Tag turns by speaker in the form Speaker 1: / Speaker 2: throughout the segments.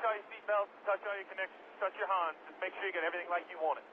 Speaker 1: touch all your seatbelts, touch all your connections, touch your Hans. Just make sure you get everything like you want it.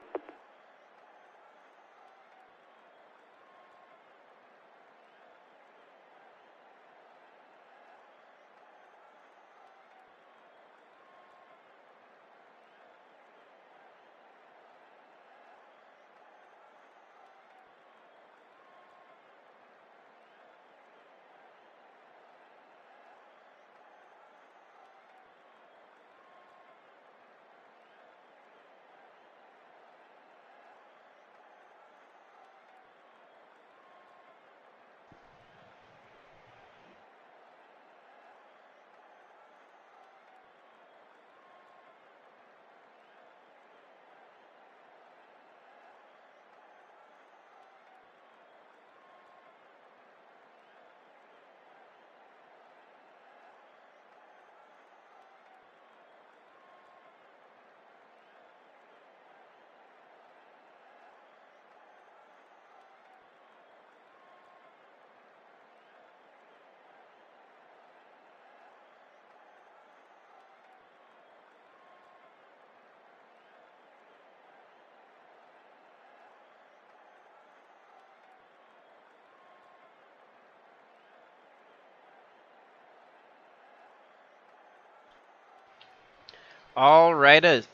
Speaker 2: Alrighty,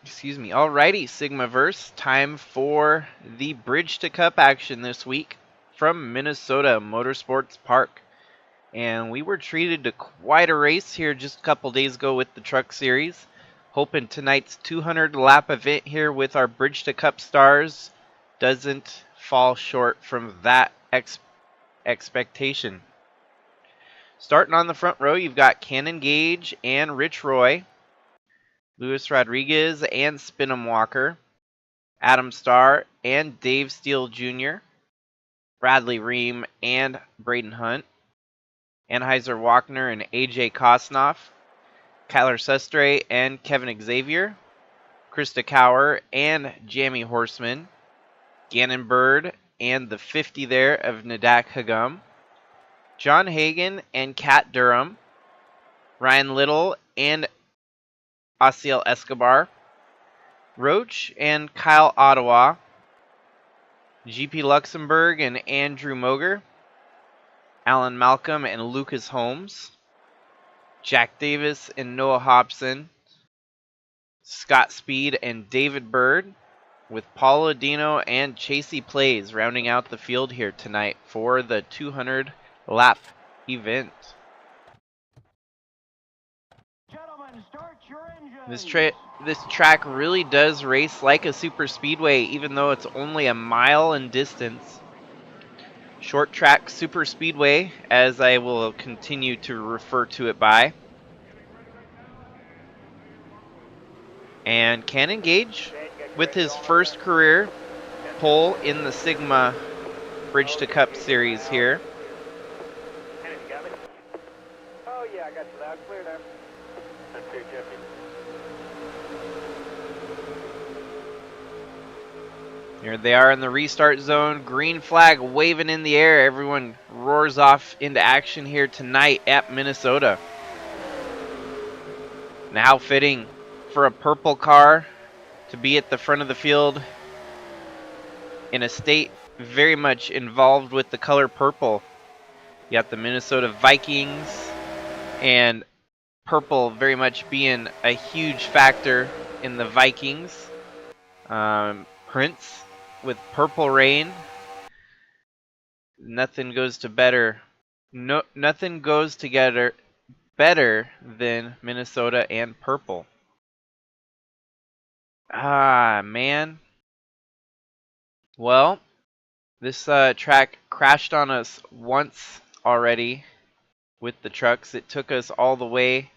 Speaker 2: Sigmaverse. Time for the Bridge to Cup action this week from Minnesota Motorsports Park. And we were treated to quite a race here just a couple days ago with the Truck Series. Hoping tonight's 200 lap event here with our Bridge to Cup stars doesn't fall short from that expectation. Starting on the front row, you've got Cannon Gage and Rich Roy, Luis Rodriguez and Spinham Walker, Adam Starr and Dave Steele Jr., Bradley Ream and Braden Hunt, Anheuser Wagner and AJ Kosnoff, Kyler Sestre and Kevin Xavier, Krista Cower and Jamie Horseman, Gannon Bird and the 50 there of Nadak Hagum, John Hagen and Kat Durham, Ryan Little and Asiel Escobar, Roach and Kyle Ottawa, GP Luxembourg and Andrew Moger, Alan Malcolm and Lucas Holmes, Jack Davis and Noah Hobson, Scott Speed and David Bird, with Paul Odino and Chasey Plays rounding out the field here tonight for the 200 lap event.
Speaker 3: Gentlemen, start your engines.
Speaker 2: This track really does race like a super speedway, even though it's only a mile in distance. Short track super speedway, as I will continue to refer to it by. And Cannon Gage, with his first career pole in the Sigma Bridge to Cup series here.
Speaker 1: Oh yeah, I got you loud clear there. That's clear, Jeffy.
Speaker 2: Here they are in the restart zone. Green flag waving in the air. Everyone roars off into action here tonight at Minnesota. Now fitting for a purple car to be at the front of the field in a state very much involved with the color purple. You got the Minnesota Vikings and purple very much being a huge factor in the Vikings. Prince with Purple Rain. Nothing goes together better than Minnesota and purple. Ah, man. Well, this track crashed on us once already with the trucks. It took us all the way.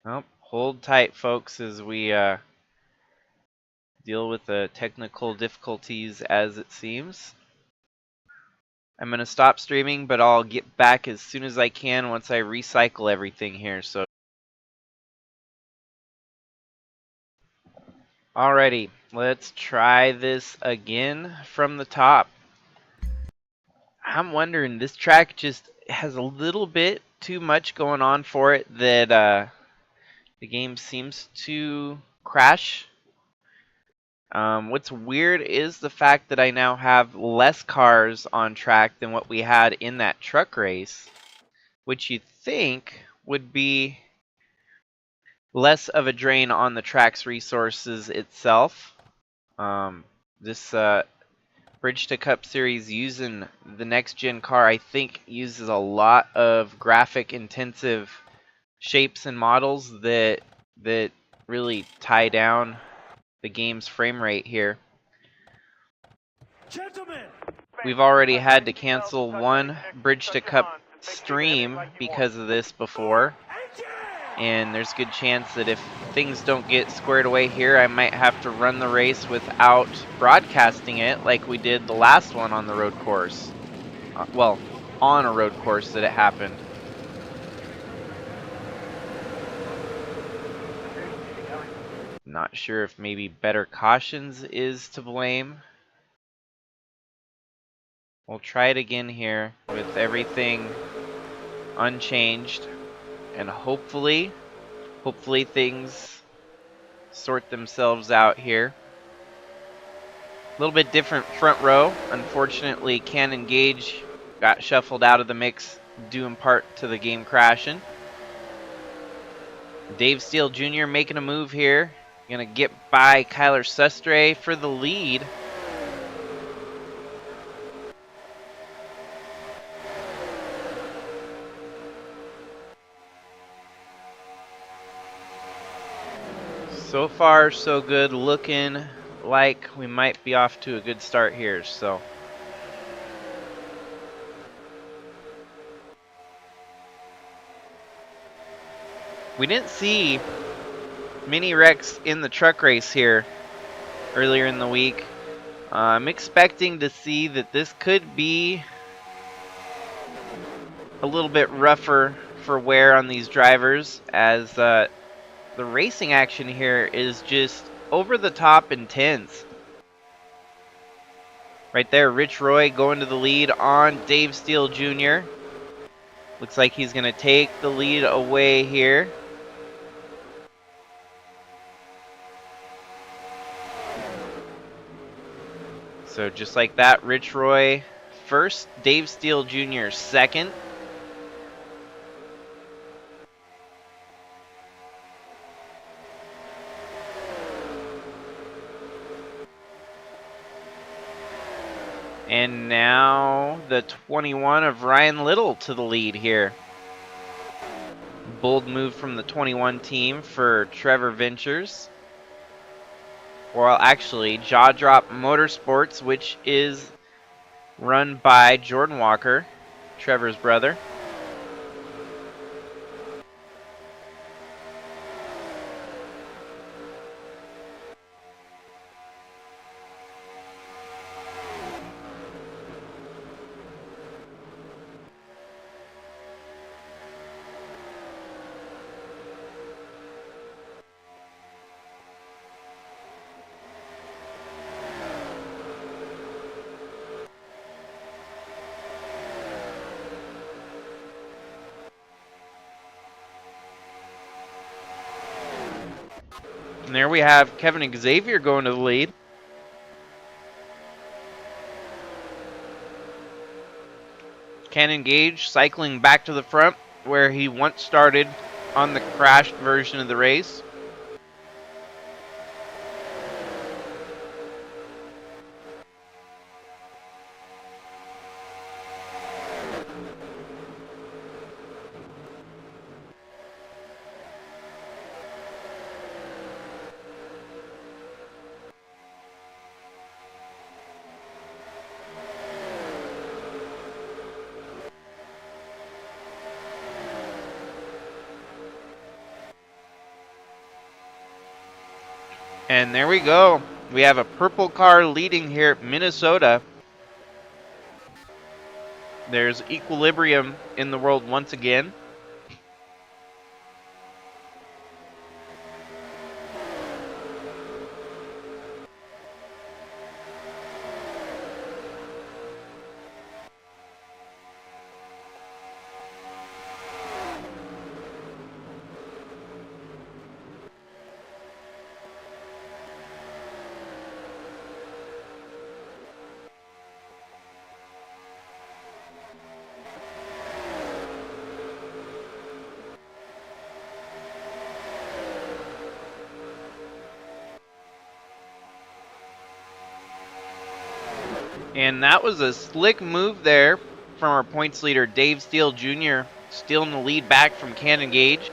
Speaker 2: Well, hold tight, folks, as we deal with the technical difficulties as it seems. I'm going to stop streaming, but I'll get back as soon as I can once I recycle everything here. So, alrighty, let's try this again from the top. I'm wondering, this track just has a little bit too much going on for it that the game seems to crash. What's weird is the fact that I now have less cars on track than what we had in that truck race, which you'd think would be less of a drain on the track's resources itself. This Bridge to Cup series using the next gen car, I think, uses a lot of graphic intensive shapes and models that really tie down the game's frame rate here.
Speaker 3: Gentlemen,
Speaker 2: We've already had to cancel one Bridge to Cup stream because of this before, and there's a good chance that if things don't get squared away here, I might have to run the race without broadcasting it like we did the last one on the road course. Well, on a road course that it happened. Not sure if maybe better cautions is to blame. We'll try it again here with everything unchanged, and hopefully things sort themselves out here. A little bit different front row. Unfortunately, Cannon Gage got shuffled out of the mix due in part to the game crashing. Dave Steele Jr. making a move here. Gonna get by Kyler Sustre for the lead. So far, so good. Looking like we might be off to a good start here. So we didn't see many wrecks in the truck race here earlier in the week. I'm expecting to see that this could be a little bit rougher for wear on these drivers, as the racing action here is just over the top intense. Right there, Rich Roy going to the lead on Dave Steele Jr. Looks like he's going to take the lead away here. So just like that, Rich Roy first, Dave Steele Jr. second. And now the 21 of Ryan Little to the lead here. Bold move from the 21 team for Trevor Ventures. Well, actually, Jaw Drop Motorsports, which is run by Jordan Walker, Trevor's brother. And there we have Kevin Xavier going to the lead. Cannon Gage cycling back to the front where he once started on the crashed version of the race. And there we go. We have a purple car leading here at Minnesota. There's equilibrium in the world once again. And that was a slick move there from our points leader, Dave Steele Jr., stealing the lead back from Cannon Gage.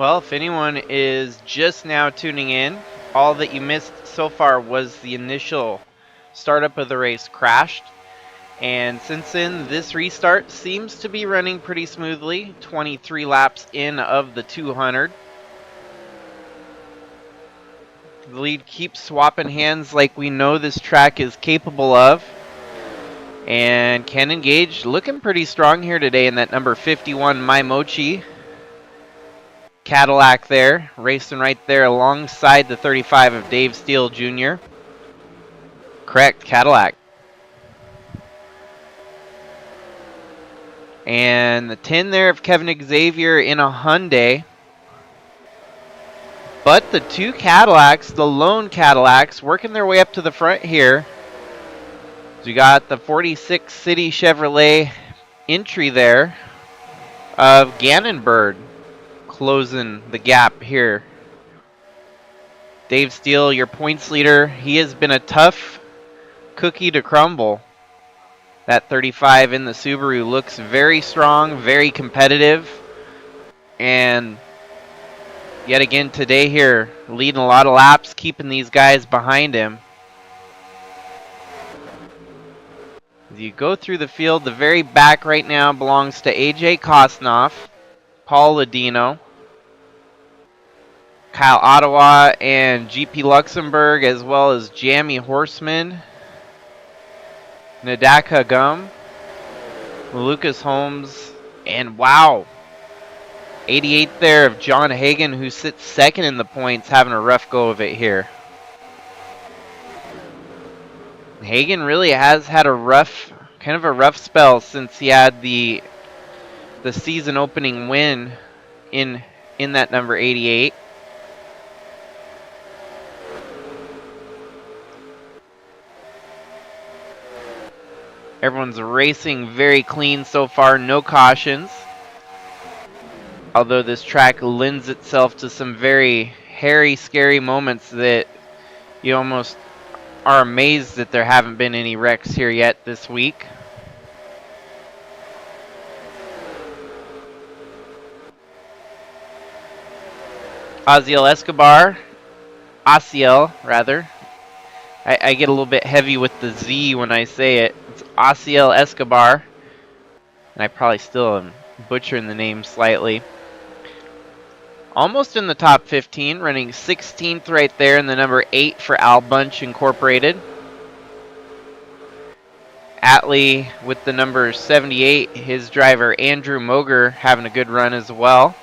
Speaker 2: Well, if anyone is just now tuning in, all that you missed so far was the initial startup of the race crashed. And since then, this restart seems to be running pretty smoothly. 23 laps in of the 200. The lead keeps swapping hands like we know this track is capable of. And Cannon Gage looking pretty strong here today in that number 51 My Mochi Cadillac there, racing right there alongside the 35 of Dave Steele Jr. Correct, Cadillac. And the 10 there of Kevin Xavier in a Hyundai. But the two Cadillacs, the lone Cadillacs, working their way up to the front here. So we got the 46 City Chevrolet entry there of Gannonbird closing the gap here. Dave Steele, your points leader, he has been a tough cookie to crumble. That 35 in the Subaru looks very strong, very competitive, and yet again today here, leading a lot of laps, keeping these guys behind him. As you go through the field, the very back right now belongs to AJ Kosnoff, Paul Ladino, Kyle Ottawa, and GP Luxembourg, as well as Jamie Horseman, Nadaka Gum, Lucas Holmes, and wow, 88 there of John Hagen, who sits second in the points, having a rough go of it here. Hagen really has had a rough, kind of a rough spell since he had the season opening win in that number 88. Everyone's racing very clean so far, no cautions. Although this track lends itself to some very hairy, scary moments that you almost are amazed that there haven't been any wrecks here yet this week. Asiel, rather. I get a little bit heavy with the Z when I say it. It's Asiel Escobar. And I probably still am butchering the name slightly. Almost in the top 15, running 16th right there in the number 8 for Al Bunch Incorporated. Atlee with the number 78, his driver Andrew Moger having a good run as well.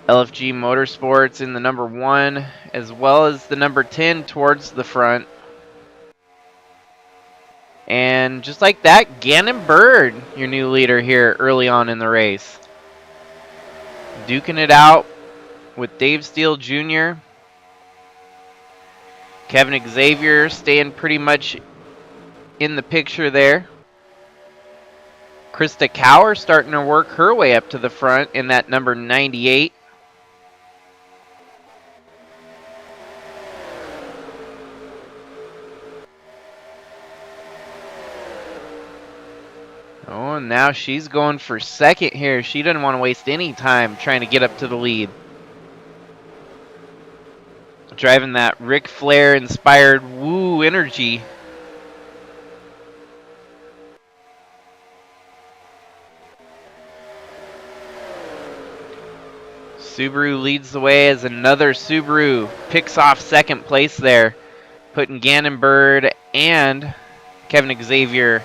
Speaker 2: LFG Motorsports in the number 1, as well as the number 10 towards the front. And just like that, Gannon Bird, your new leader here early on in the race. Duking it out with Dave Steele Jr. Kevin Xavier staying pretty much in the picture there. Krista Cower starting to work her way up to the front in that number 98. Oh, and now she's going for second here. She doesn't want to waste any time trying to get up to the lead. Driving that Ric Flair inspired woo energy. Subaru leads the way as another Subaru picks off second place there, putting Gannon Bird and Kevin Xavier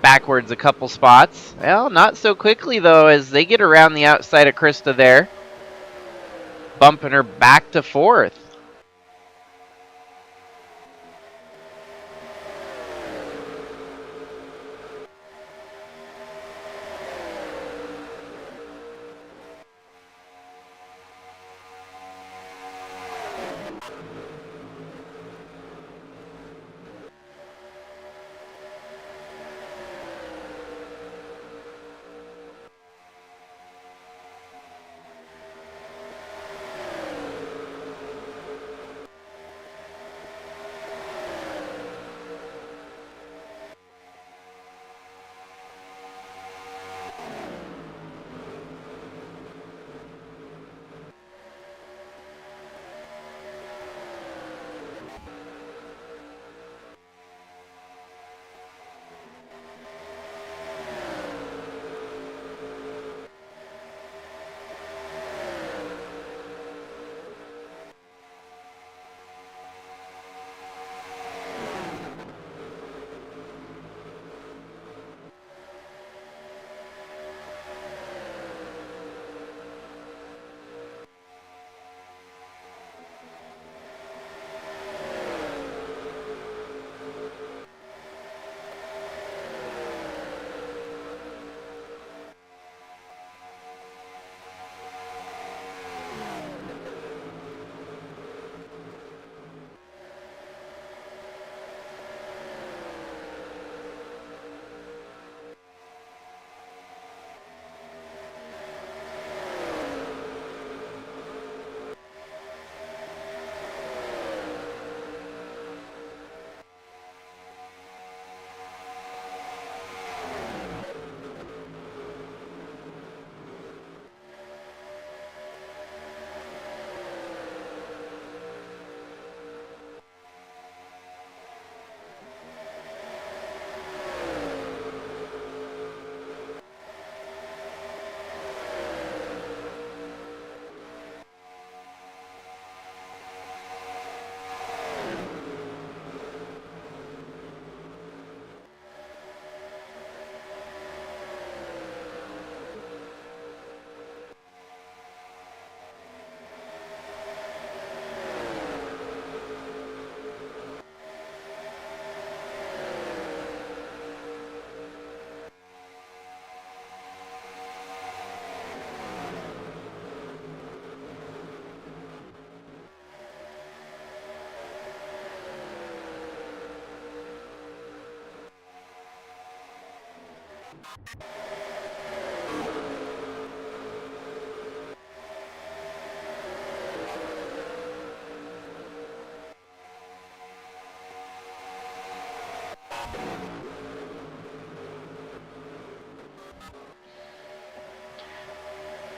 Speaker 2: backwards a couple spots. Well, not so quickly though, as they get around the outside of Krista there, bumping her back to fourth.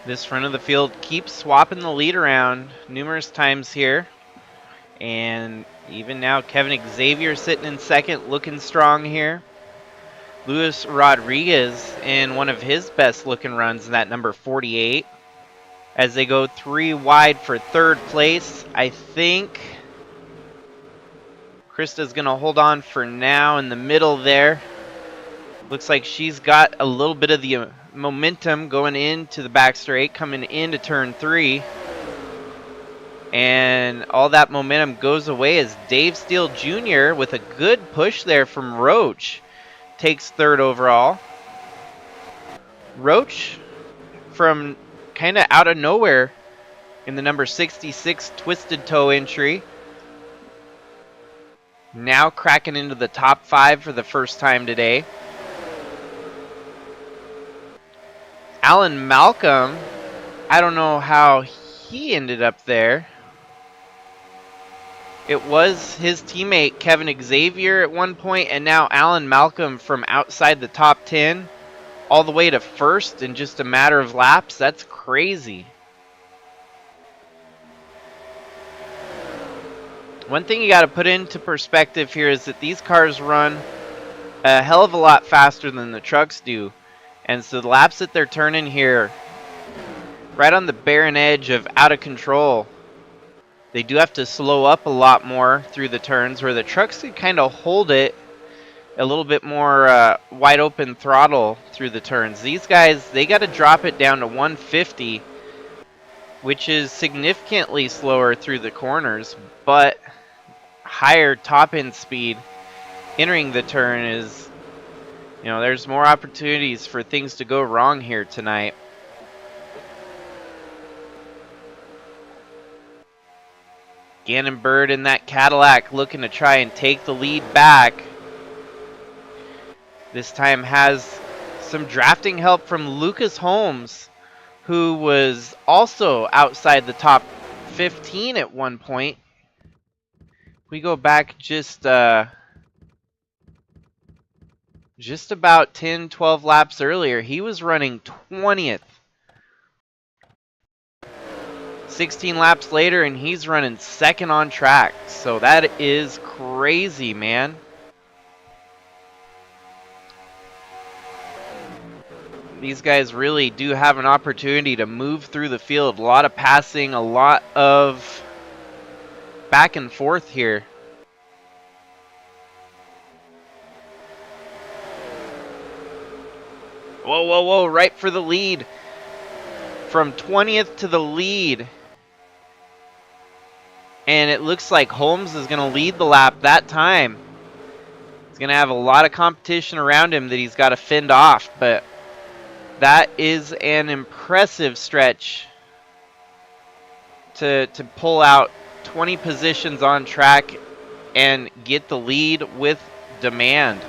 Speaker 2: This front of the field keeps swapping the lead around numerous times here. And even now, Kevin Xavier sitting in second, looking strong here. Luis Rodriguez in one of his best looking runs in that number 48. As they go 3 wide for third place, I think Krista's going to hold on for now in the middle there. Looks like she's got a little bit of the momentum going into the back straight, coming into turn 3. And all that momentum goes away as Dave Steele Jr. with a good push there from Roach takes third overall. Roach from kind of out of nowhere in the number 66 Twisted Toe entry. Now cracking into the top 5 for the first time today. Alan Malcolm, I don't know how he ended up there. It was his teammate Kevin Xavier at one point, and now Alan Malcolm from outside the top 10 all the way to first in just a matter of laps. That's crazy. One thing you got to put into perspective here is that these cars run a hell of a lot faster than the trucks do. And so the laps that they're turning here, right on the barren edge of out of control, they do have to slow up a lot more through the turns, where the trucks can kind of hold it a little bit more wide open throttle through the turns. These guys, they got to drop it down to 150, which is significantly slower through the corners, but higher top end speed entering the turn is, you know, there's more opportunities for things to go wrong here tonight. Gannon Bird in that Cadillac looking to try and take the lead back. This time has some drafting help from Lucas Holmes, who was also outside the top 15 at one point. We go back just about 10-12 laps earlier. He was running 20th. 16 laps later, and he's running second on track. So that is crazy, man. These guys really do have an opportunity to move through the field. A lot of passing, a lot of back and forth here. Whoa, whoa, whoa, right for the lead. From 20th to the lead. And it looks like Holmes is going to lead the lap that time. He's going to have a lot of competition around him that he's got to fend off, but that is an impressive stretch to pull out 20 positions on track and get the lead with demand.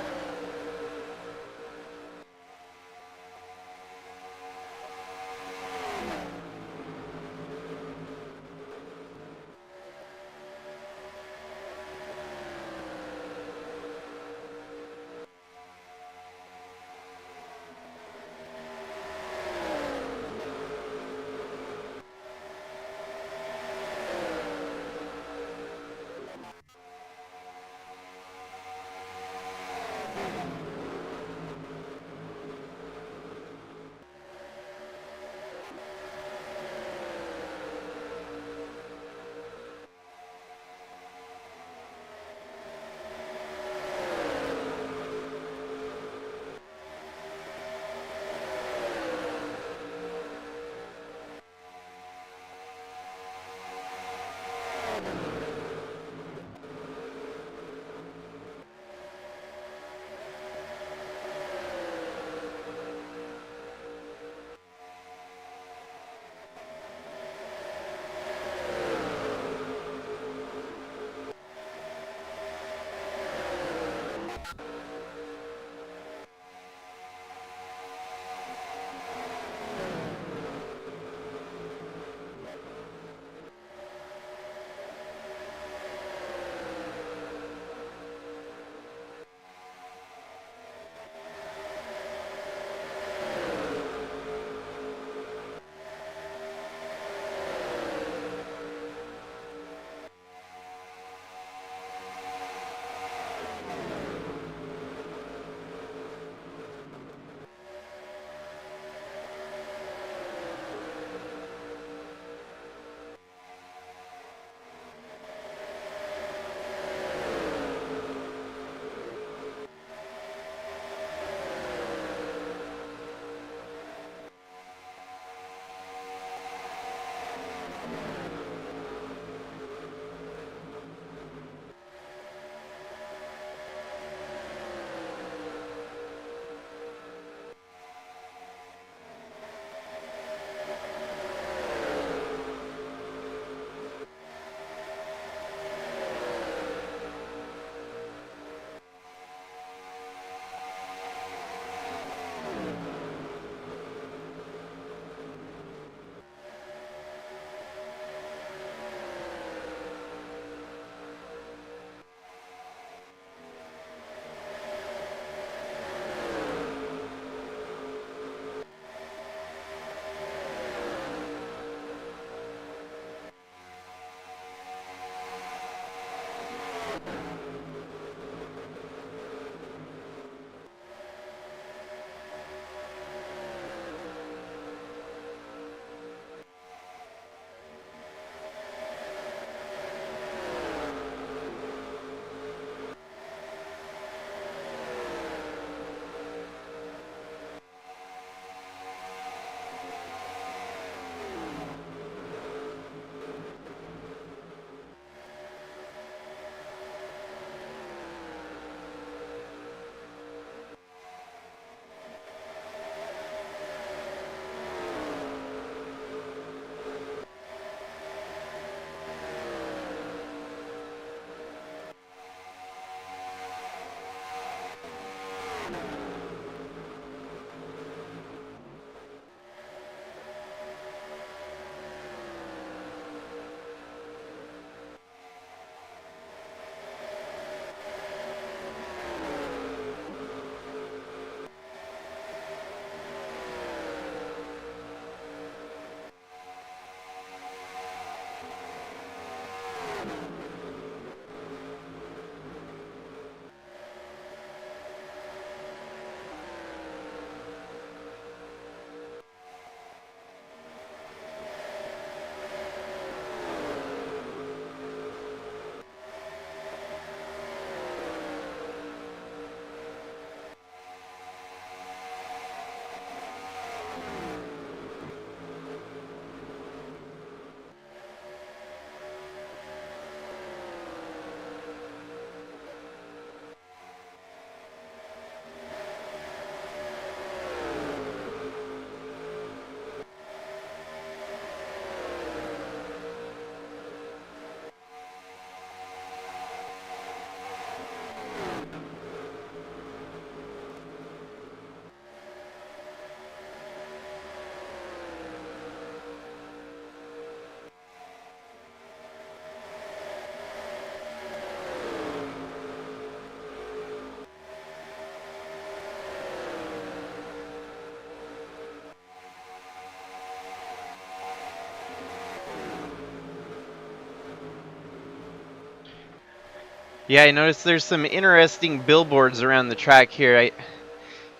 Speaker 2: Yeah, I noticed there's some interesting billboards around the track here.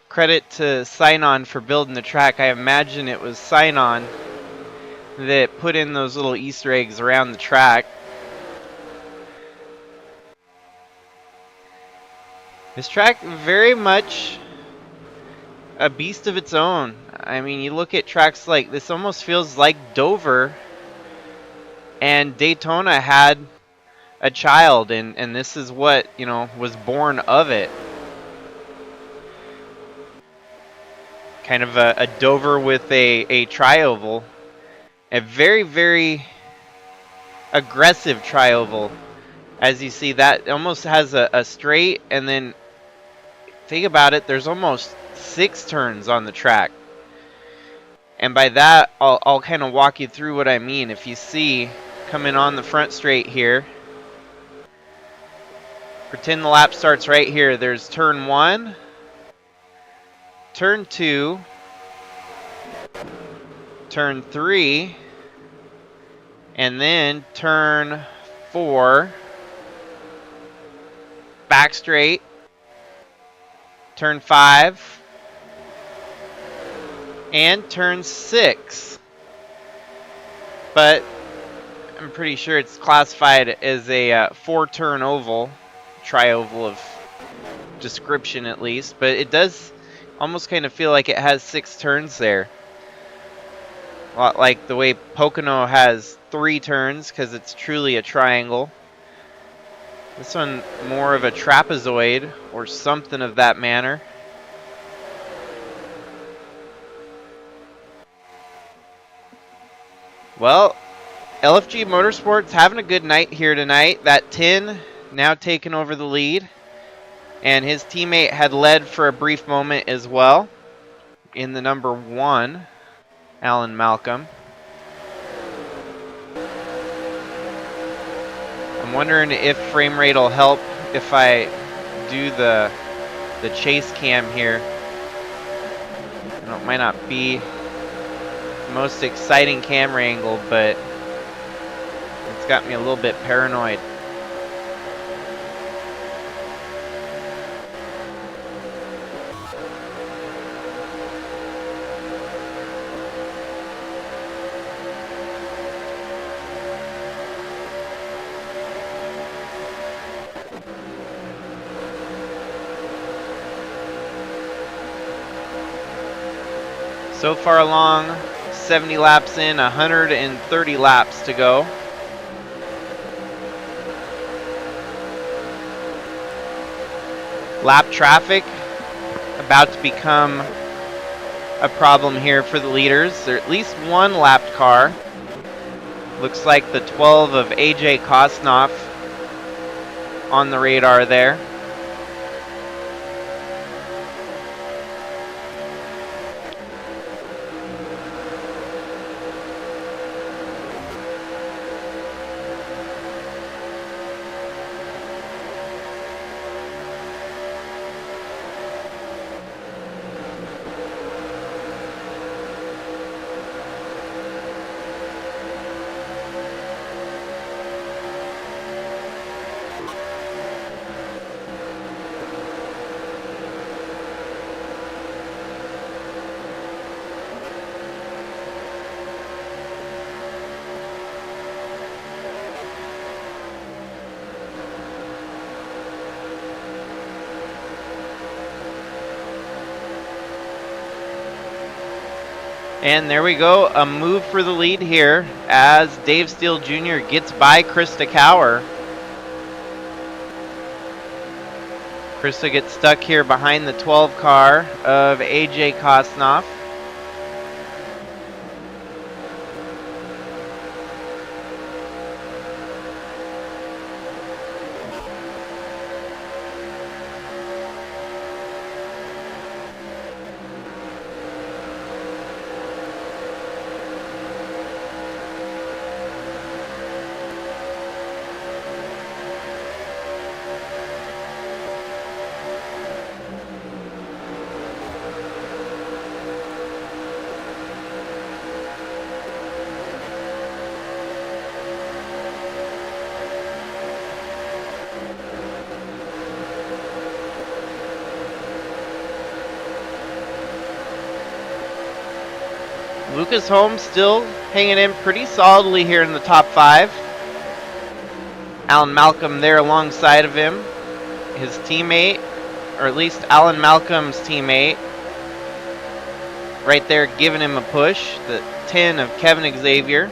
Speaker 2: Credit to Sign-On for building the track. I imagine it was Sign-On that put in those little Easter eggs around the track. This track very much a beast of its own. I mean, you look at tracks like this, almost feels like Dover and Daytona had a child, and this is what, you know, was born of it. Kind of a Dover with a tri-oval. A very, very aggressive tri-oval. As you see, that almost has a straight, and then think about it, there's almost 6 turns on the track. And by that, I'll kind of walk you through what I mean. If you see, coming on the front straight here, pretend the lap starts right here. There's turn 1, turn 2, turn 3, and then turn 4, back straight, turn 5, and turn 6. But I'm pretty sure it's classified as a 4-turn oval, tri-oval of description at least, but it does almost kind of feel like it has 6 turns there. A lot like the way Pocono has 3 turns because it's truly a triangle. This one more of a trapezoid or something of that manner. Well, LFG Motorsports having a good night here tonight. That 10 now taking over the lead. And his teammate had led for a brief moment as well in the number 1, Alan Malcolm. I'm wondering if frame rate will help if I do the chase cam here. I know it might not be the most exciting camera angle, but it's got me a little bit paranoid. So far along, 70 laps in, 130 laps to go. Lap traffic about to become a problem here for the leaders. There's at least one lapped car. Looks like the 12 of AJ Kosnoff on the radar there. And there we go, a move for the lead here as Dave Steele Jr. gets by Krista Cower. Krista gets stuck here behind the 12 car of AJ Kosnoff. Lucas Holmes still hanging in pretty solidly here in the top 5. Alan Malcolm there alongside of him. His teammate, or at least Alan Malcolm's teammate, right there giving him a push. The 10 of Kevin Xavier.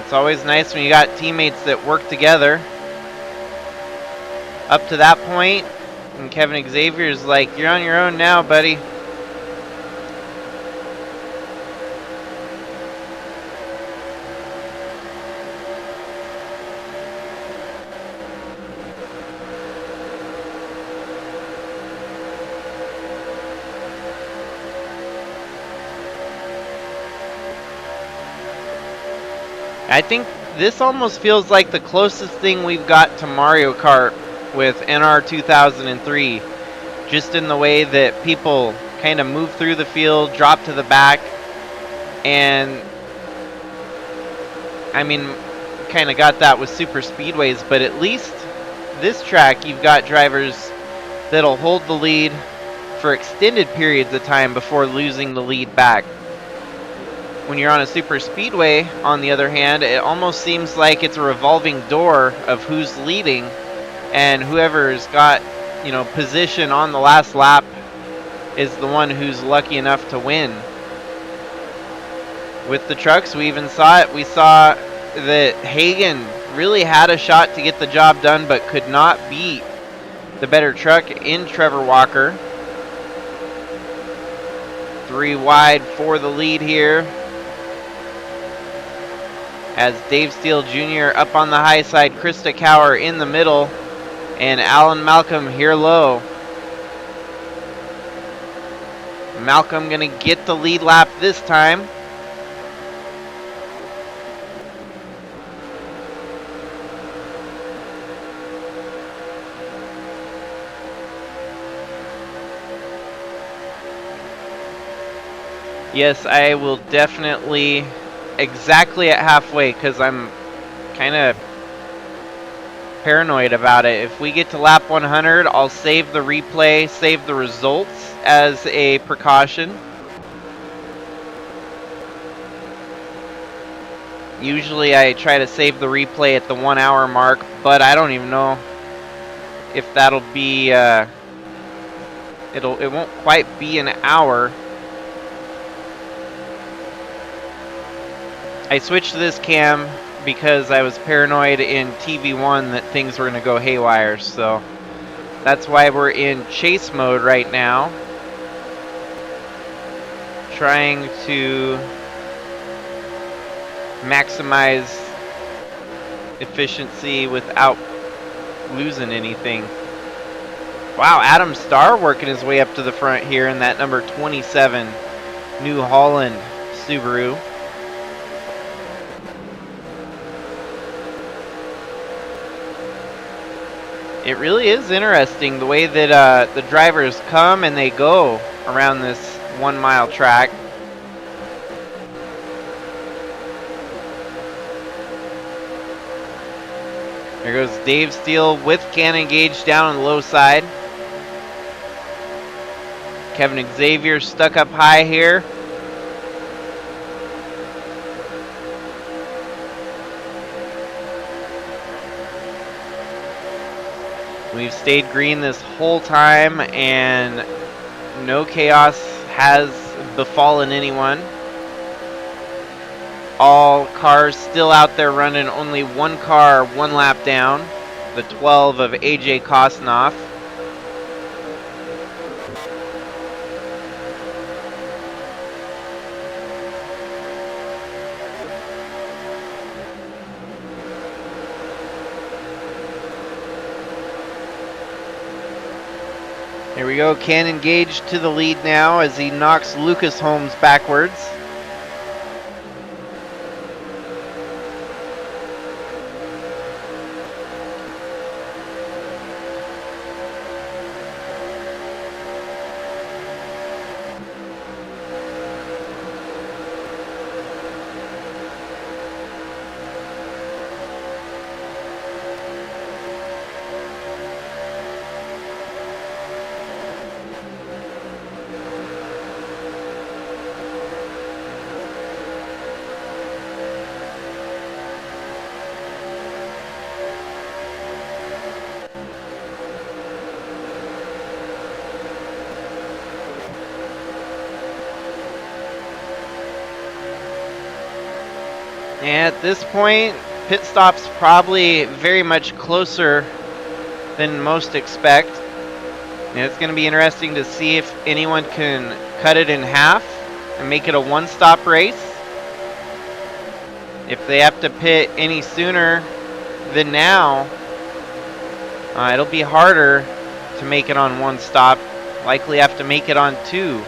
Speaker 2: It's always nice when you got teammates that work together. Up to that point, and Kevin Xavier's like, "You're on your own now, buddy." I think this almost feels like the closest thing we've got to Mario Kart with NR2003, just in the way that people kind of move through the field, drop to the back, and I mean, kind of got that with super speedways, but at least this track you've got drivers that'll hold the lead for extended periods of time before losing the lead back. When you're on a super speedway, on the other hand, it almost seems like it's a revolving door of who's leading, and whoever's got, you know, position on the last lap is the one who's lucky enough to win. With the trucks, we even saw it. We saw that Hagen really had a shot to get the job done, but could not beat the better truck in Trevor Walker. 3 wide for the lead here, as Dave Steele Jr. up on the high side, Krista Cower in the middle, and Alan Malcolm here low. Malcolm gonna get the lead lap this time. Yes, I will definitely exactly at halfway, because I'm kind of paranoid about it. If we get to lap 100, I'll save the replay, save the results as a precaution. Usually I try to save the replay at the 1 hour mark, but I don't even know if that'll be it won't quite be an hour. I switched to this cam because I was paranoid in TV1 that things were going to go haywire, so that's why we're in chase mode right now, trying to maximize efficiency without losing anything. Wow, Adam Starr working his way up to the front here in that number 27 New Holland Subaru. It really is interesting the way that the drivers come and they go around this 1 mile track. There goes Dave Steele with Cannon Gage down on the low side. Kevin Xavier stuck up high here. We've stayed green this whole time, and no chaos has befallen anyone. All cars still out there running, only one car 1 lap down, the 12 of AJ Kosnoff. Here we go, Cannon Gage to the lead now as he knocks Lucas Holmes backwards. And at this point, pit stop's probably very much closer than most expect. And it's going to be interesting to see if anyone can cut it in half and make it a one-stop race. If they have to pit any sooner than now, it'll be harder to make it on one stop. Likely have to make it on two.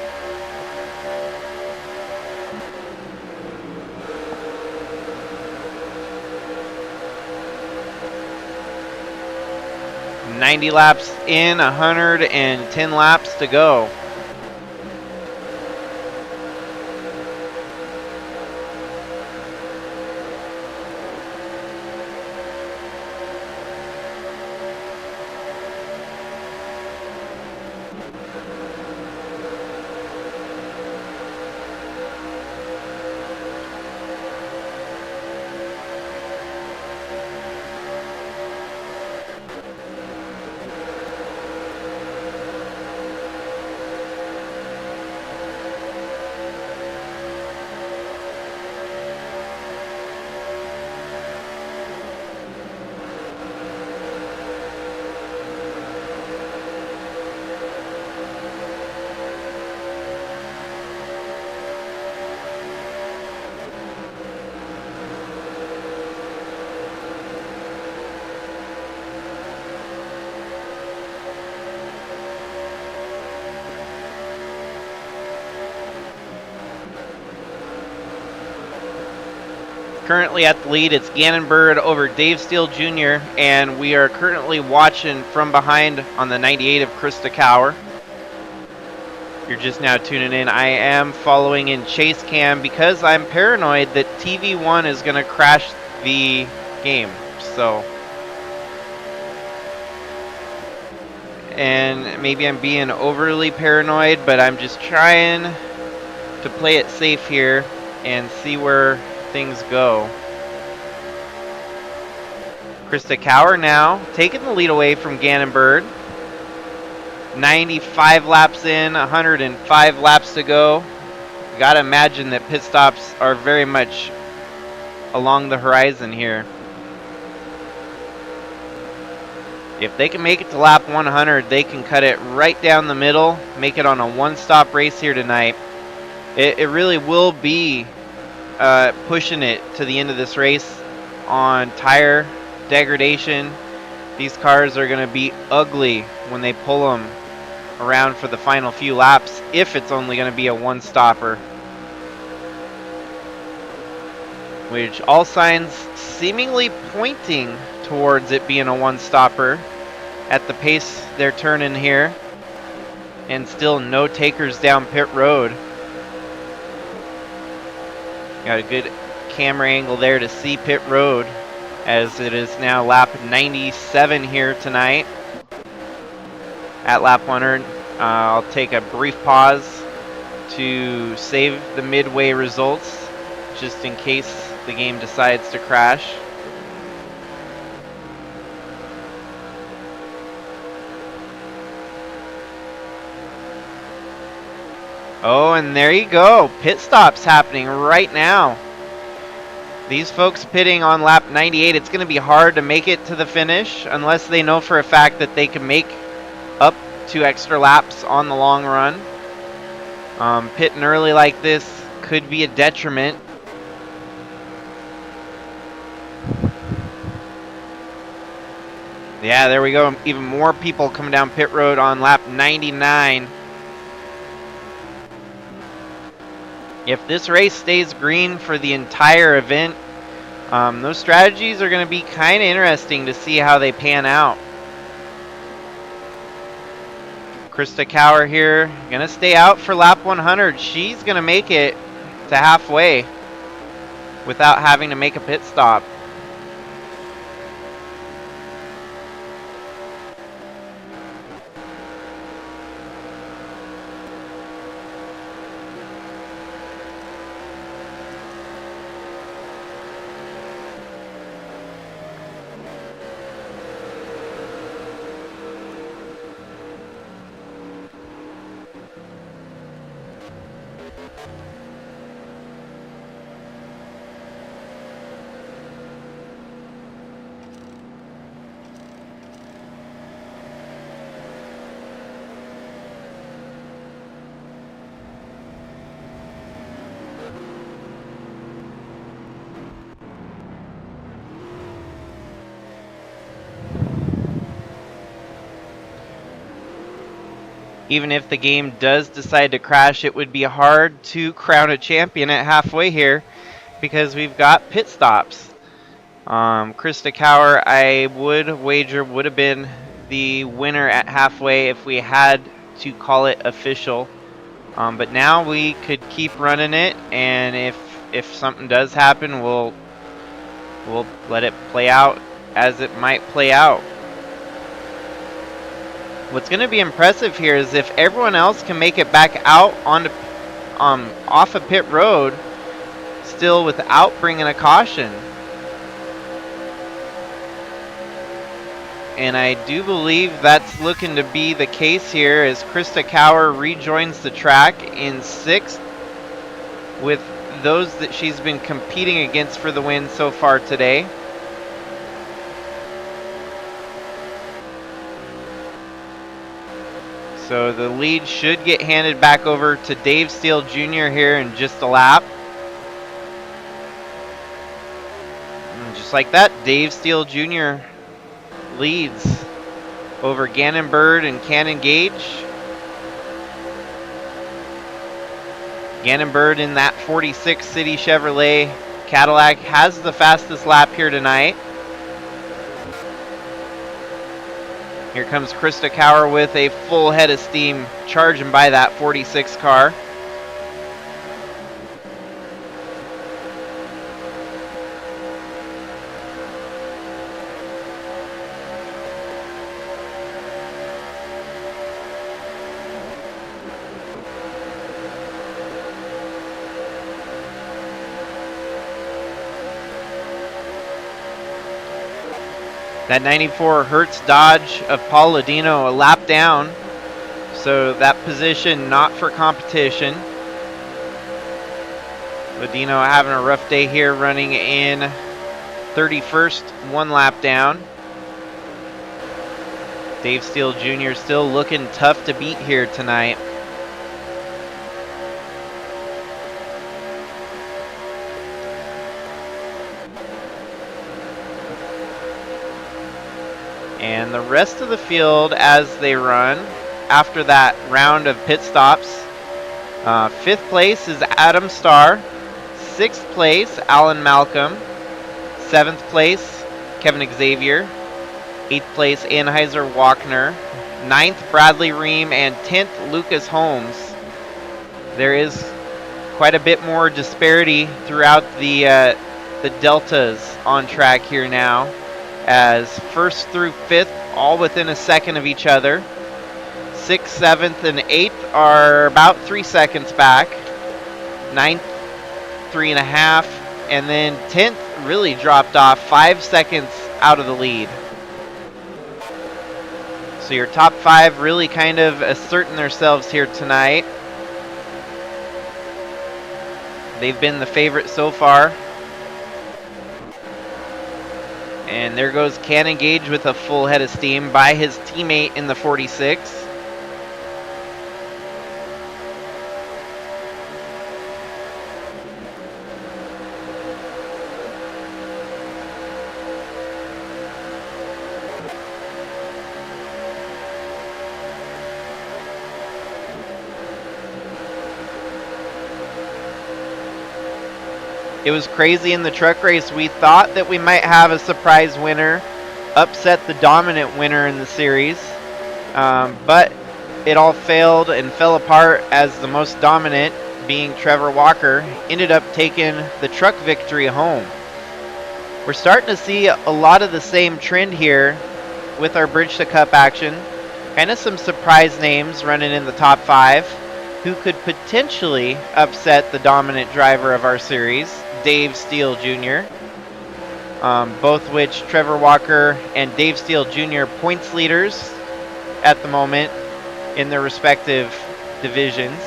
Speaker 2: $90 laps in, 110 laps to go. Currently at the lead, it's Gannon Bird over Dave Steele Jr., and we are currently watching from behind on the 98 of Krista Cower. You're just now tuning in. I am following in chase cam because I'm paranoid that TV1 is going to crash the game. And maybe I'm being overly paranoid, but I'm just trying to play it safe here and see where things go. Krista Cower now taking the lead away from Gannon Bird. 95 laps in, 105 laps to go. Gotta imagine that pit stops are very much along the horizon here. If they can make it to lap 100, they can cut it right down the middle, make it on a one-stop race here tonight. It really will be pushing it to the end of this race on tire degradation. These cars are going to be ugly when they pull them around for the final few laps, if it's only going to be a one-stopper. Which all signs seemingly pointing towards it being a one-stopper at the pace they're turning here. And still no takers down pit road. Got a good camera angle there to see pit road, as it is now lap 97 here tonight. At lap 100, I'll take a brief pause to save the midway results, just in case the game decides to crash. Oh, and there you go. Pit stops happening right now. These folks pitting on lap 98, it's going to be hard to make it to the finish unless they know for a fact that they can make up 2 extra laps on the long run. Pitting early like this could be a detriment. Yeah, there we go. Even more people coming down pit road on lap 99. If this race stays green for the entire event, those strategies are going to be kind of interesting to see how they pan out. Krista Cower here, going to stay out for lap 100. She's going to make it to halfway without having to make a pit stop. even if the game does decide to crash, it would be hard to crown a champion at halfway here because we've got pit stops. Krista Cower, I would wager, would have been the winner at halfway if we had to call it official. But now we could keep running it, and if something does happen, we'll let it play out as it might play out. What's going to be impressive here is if everyone else can make it back out onto off of pit road, still without bringing a caution. And I do believe that's looking to be the case here as Krista Cower rejoins the track in 6th with those that she's been competing against for the win so far today. So the lead should get handed back over to Dave Steele Jr. here in just a lap. And just like that, Dave Steele Jr. leads over Gannon Bird and Cannon Gage. Gannon Bird in that 46 City Chevrolet Cadillac has the fastest lap here tonight. Here comes Krista Cower with a full head of steam charging by that 46 car. That 94 Hertz Dodge of Paul Ladino a lap down, so that position not for competition. Ladino having a rough day here, running in 31st, 1 lap down. Dave Steele Jr. still looking tough to beat here tonight. And the rest of the field as they run after that round of pit stops. 5th place is Adam Starr. 6th place, Alan Malcolm. 7th place, Kevin Xavier. 8th place, Anheuser Walkner. 9th, Bradley Ream. And 10th, Lucas Holmes. There is quite a bit more disparity throughout the deltas on track here now, as 1st through 5th all within a second of each other. 6th, 7th, and 8th are about 3 seconds back. 9th, 3.5, and then 10th really dropped off 5 seconds out of the lead. So your top 5 really kind of asserting themselves here tonight. They've been the favorite so far. And there goes Cannon Gage with a full head of steam by his teammate in the 46. It was crazy in the truck race. We thought that we might have a surprise winner, upset the dominant winner in the series, but it all failed and fell apart as the most dominant, being Trevor Walker, ended up taking the truck victory home. We're starting to see a lot of the same trend here with our Bridge to Cup action. Kind of some surprise names running in the top 5 who could potentially upset the dominant driver of our series, Dave Steele Jr. Both which Trevor Walker and Dave Steele Jr. points leaders at the moment in their respective divisions.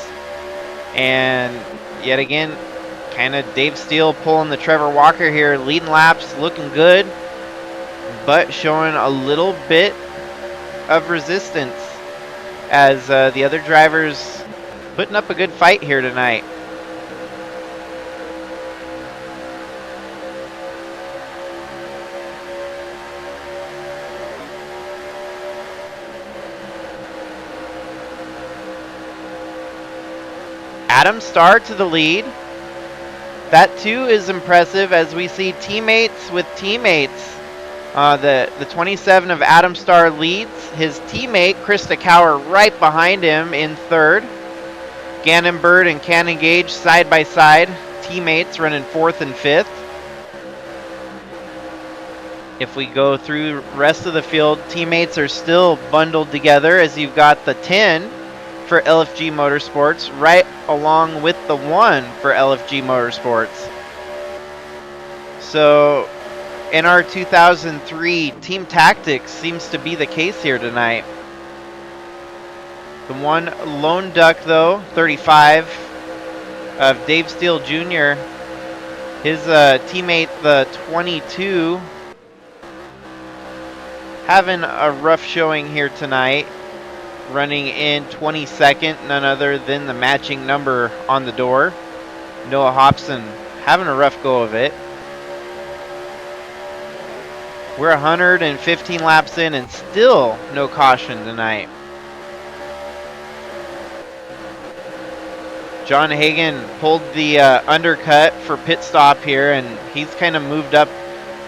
Speaker 2: And yet again, kind of Dave Steele pulling the Trevor Walker here, leading laps, looking good, but showing a little bit of resistance as the other drivers putting up a good fight here tonight. Adam Starr to the lead. That too is impressive as we see teammates with teammates. The 27 of Adam Starr leads. His teammate, Krista Cower, right behind him in third. Gannon Bird and Cannon Gage side by side. Teammates running fourth and fifth. If we go through the rest of the field, teammates are still bundled together as you've got the 10 for LFG Motorsports right along with the 1 for LFG Motorsports. So NR2003 Team Tactics seems to be the case here tonight. The one lone duck though, 35 of Dave Steele Jr. His teammate, the 22, having a rough showing here tonight. Running in 22nd, none other than the matching number on the door. Noah Hobson having a rough go of it. We're 115 laps in and still no caution tonight. John Hagen pulled the undercut for pit stop here, and he's kind of moved up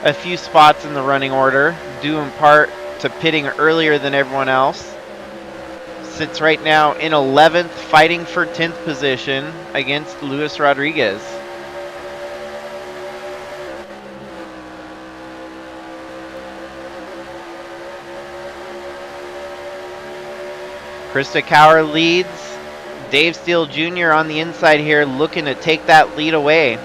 Speaker 2: a few spots in the running order, due in part to pitting earlier than everyone else. Sits right now in 11th, fighting for 10th position against Luis Rodriguez. Krista Cower leads. Dave Steele Jr. on the inside here looking to take that lead away.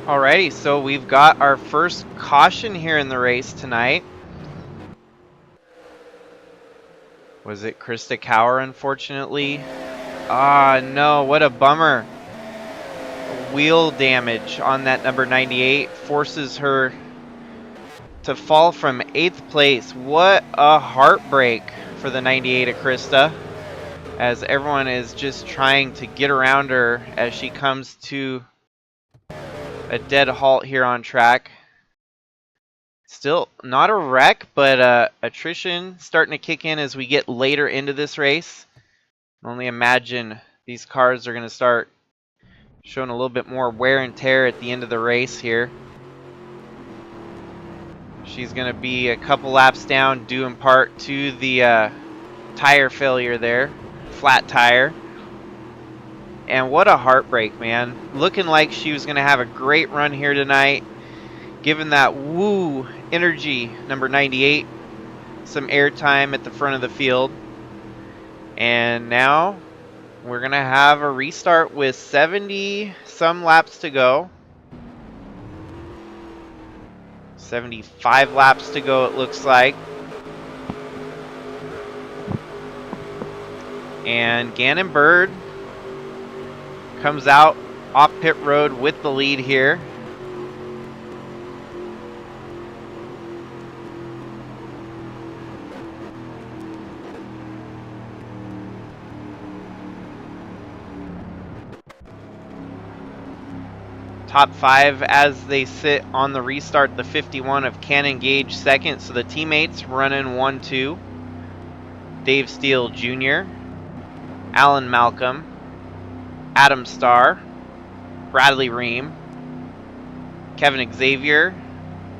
Speaker 2: Alrighty, so we've got our first caution here in the race tonight. Was it Krista Cower, unfortunately? Ah, no, what a bummer. Wheel damage on that number 98 forces her to fall from 8th place. What a heartbreak for the 98 of Krista, as everyone is just trying to get around her as she comes to a dead halt here on track. Still not a wreck, but attrition starting to kick in as we get later into this race. Only imagine these cars are going to start showing a little bit more wear and tear at the end of the race here. She's going to be a couple laps down, due in part to the tire failure there, flat tire. And what a heartbreak, man. Looking like she was going to have a great run here tonight, given that woo energy number 98 some airtime at the front of the field. And now we're going to have a restart with 70 some laps to go. 75 laps to go, it looks like. And Gannon Bird comes out off pit road with the lead here. Top 5 as they sit on the restart, the 51 of Cannon Gage second. So the teammates running 1-2. Dave Steele Jr., Alan Malcolm, Adam Starr, Bradley Ream, Kevin Xavier,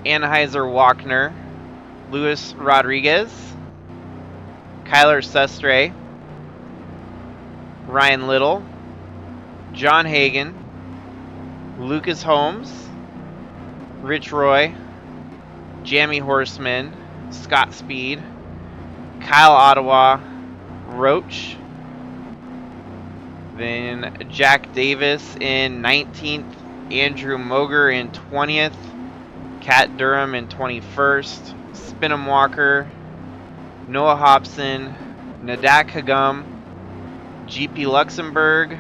Speaker 2: Anheuser Walkner, Luis Rodriguez, Kyler Sustre, Ryan Little, John Hagen, Lucas Holmes, Rich Roy, Jamie Horseman, Scott Speed, Kyle Ottawa, Roach, then Jack Davis in 19th, Andrew Moger in 20th, Kat Durham in 21st, Spinham Walker, Noah Hobson, Nadak Hagum, GP Luxembourg,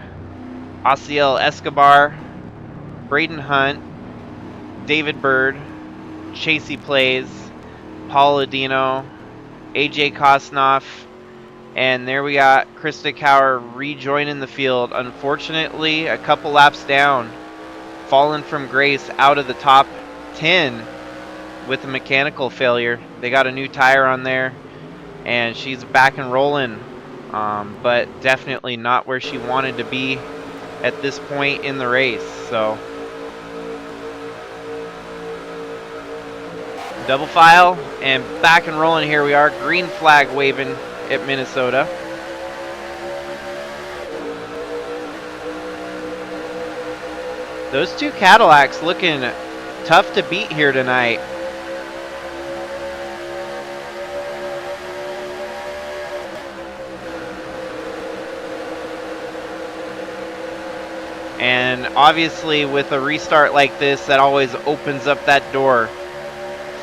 Speaker 2: Asiel Escobar, Braden Hunt, David Bird, Chasey Plays, Paul Ladino, AJ Kosnoff, and there we got Krista Cower rejoining the field. Unfortunately, a couple laps down, fallen from grace out of the top 10 with a mechanical failure. They got a new tire on there, and she's back and rolling, but definitely not where she wanted to be at this point in the race. So double file and back and rolling. Here we are, green flag waving at Minnesota. Those two Cadillacs looking tough to beat here tonight. And obviously with a restart like this, that always opens up that door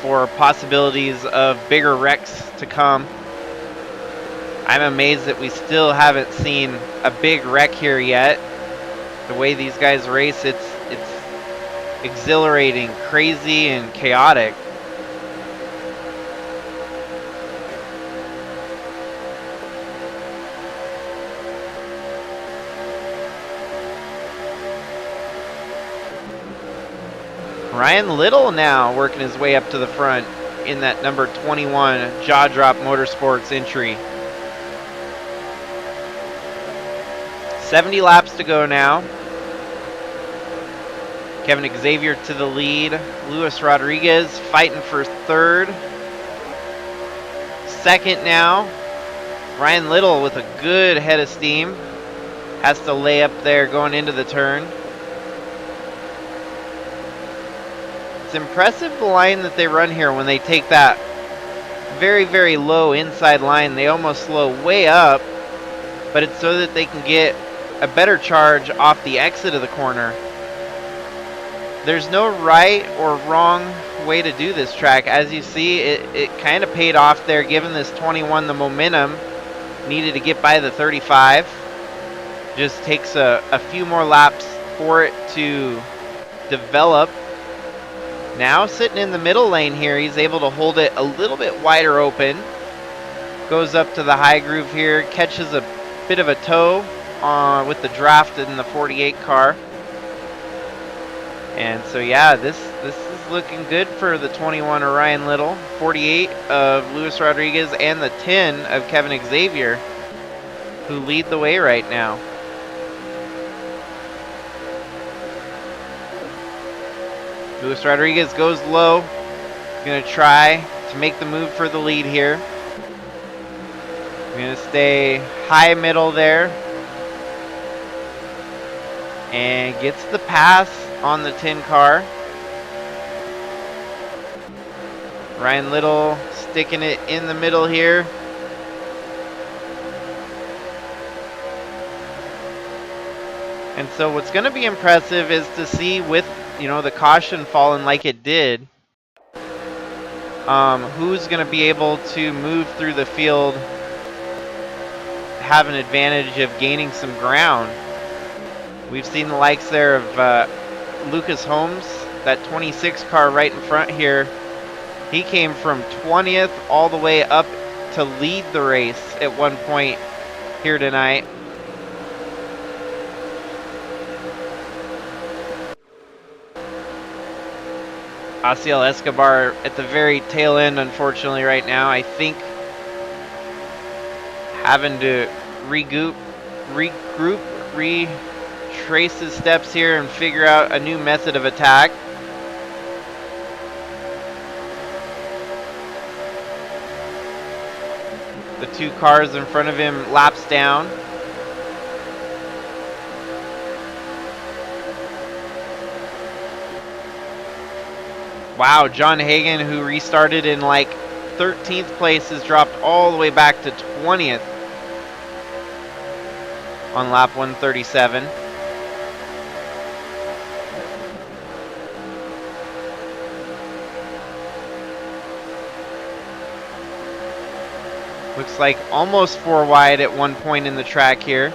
Speaker 2: for possibilities of bigger wrecks to come. I'm amazed that we still haven't seen a big wreck here yet. The way these guys race, it's exhilarating, crazy, and chaotic. Ryan Little now working his way up to the front in that number 21 Jaw Drop Motorsports entry. 70 laps to go now. Kevin Xavier to the lead. Luis Rodriguez fighting for third. Second now. Ryan Little with a good head of steam. Has to lay up there going into the turn. It's impressive the line that they run here when they take that very, very low inside line. They almost slow way up, but it's so that they can get a better charge off the exit of the corner. There's no right or wrong way to do this track. As you see, it kind of paid off there, giving this 21 the momentum needed to get by the 35. Just takes a few more laps for it to develop. Now sitting in the middle lane here, he's able to hold it a little bit wider open. Goes up to the high groove here, catches a bit of a toe with the draft in the 48 car. And so yeah, this is looking good for the 21 of Ryan Little, 48 of Luis Rodriguez, and the 10 of Kevin Xavier, who lead the way right now. Luis Rodriguez goes low. He's going to try to make the move for the lead here. He's going to stay high middle there. And gets the pass on the 10 car. Ryan Little sticking it in the middle here. And so what's going to be impressive is to see, with the caution falling like it did, who's going to be able to move through the field, have an advantage of gaining some ground. We've seen the likes there of Lucas Holmes, that 26 car right in front here. He came from 20th all the way up to lead the race at one point here tonight. Asiel Escobar at the very tail end, unfortunately, right now. I think having to regroup, retrace his steps here and figure out a new method of attack. The two cars in front of him laps down. Wow, John Hagen, who restarted in like 13th place, has dropped all the way back to 20th on lap 137. Looks like almost 4 wide at one point in the track here.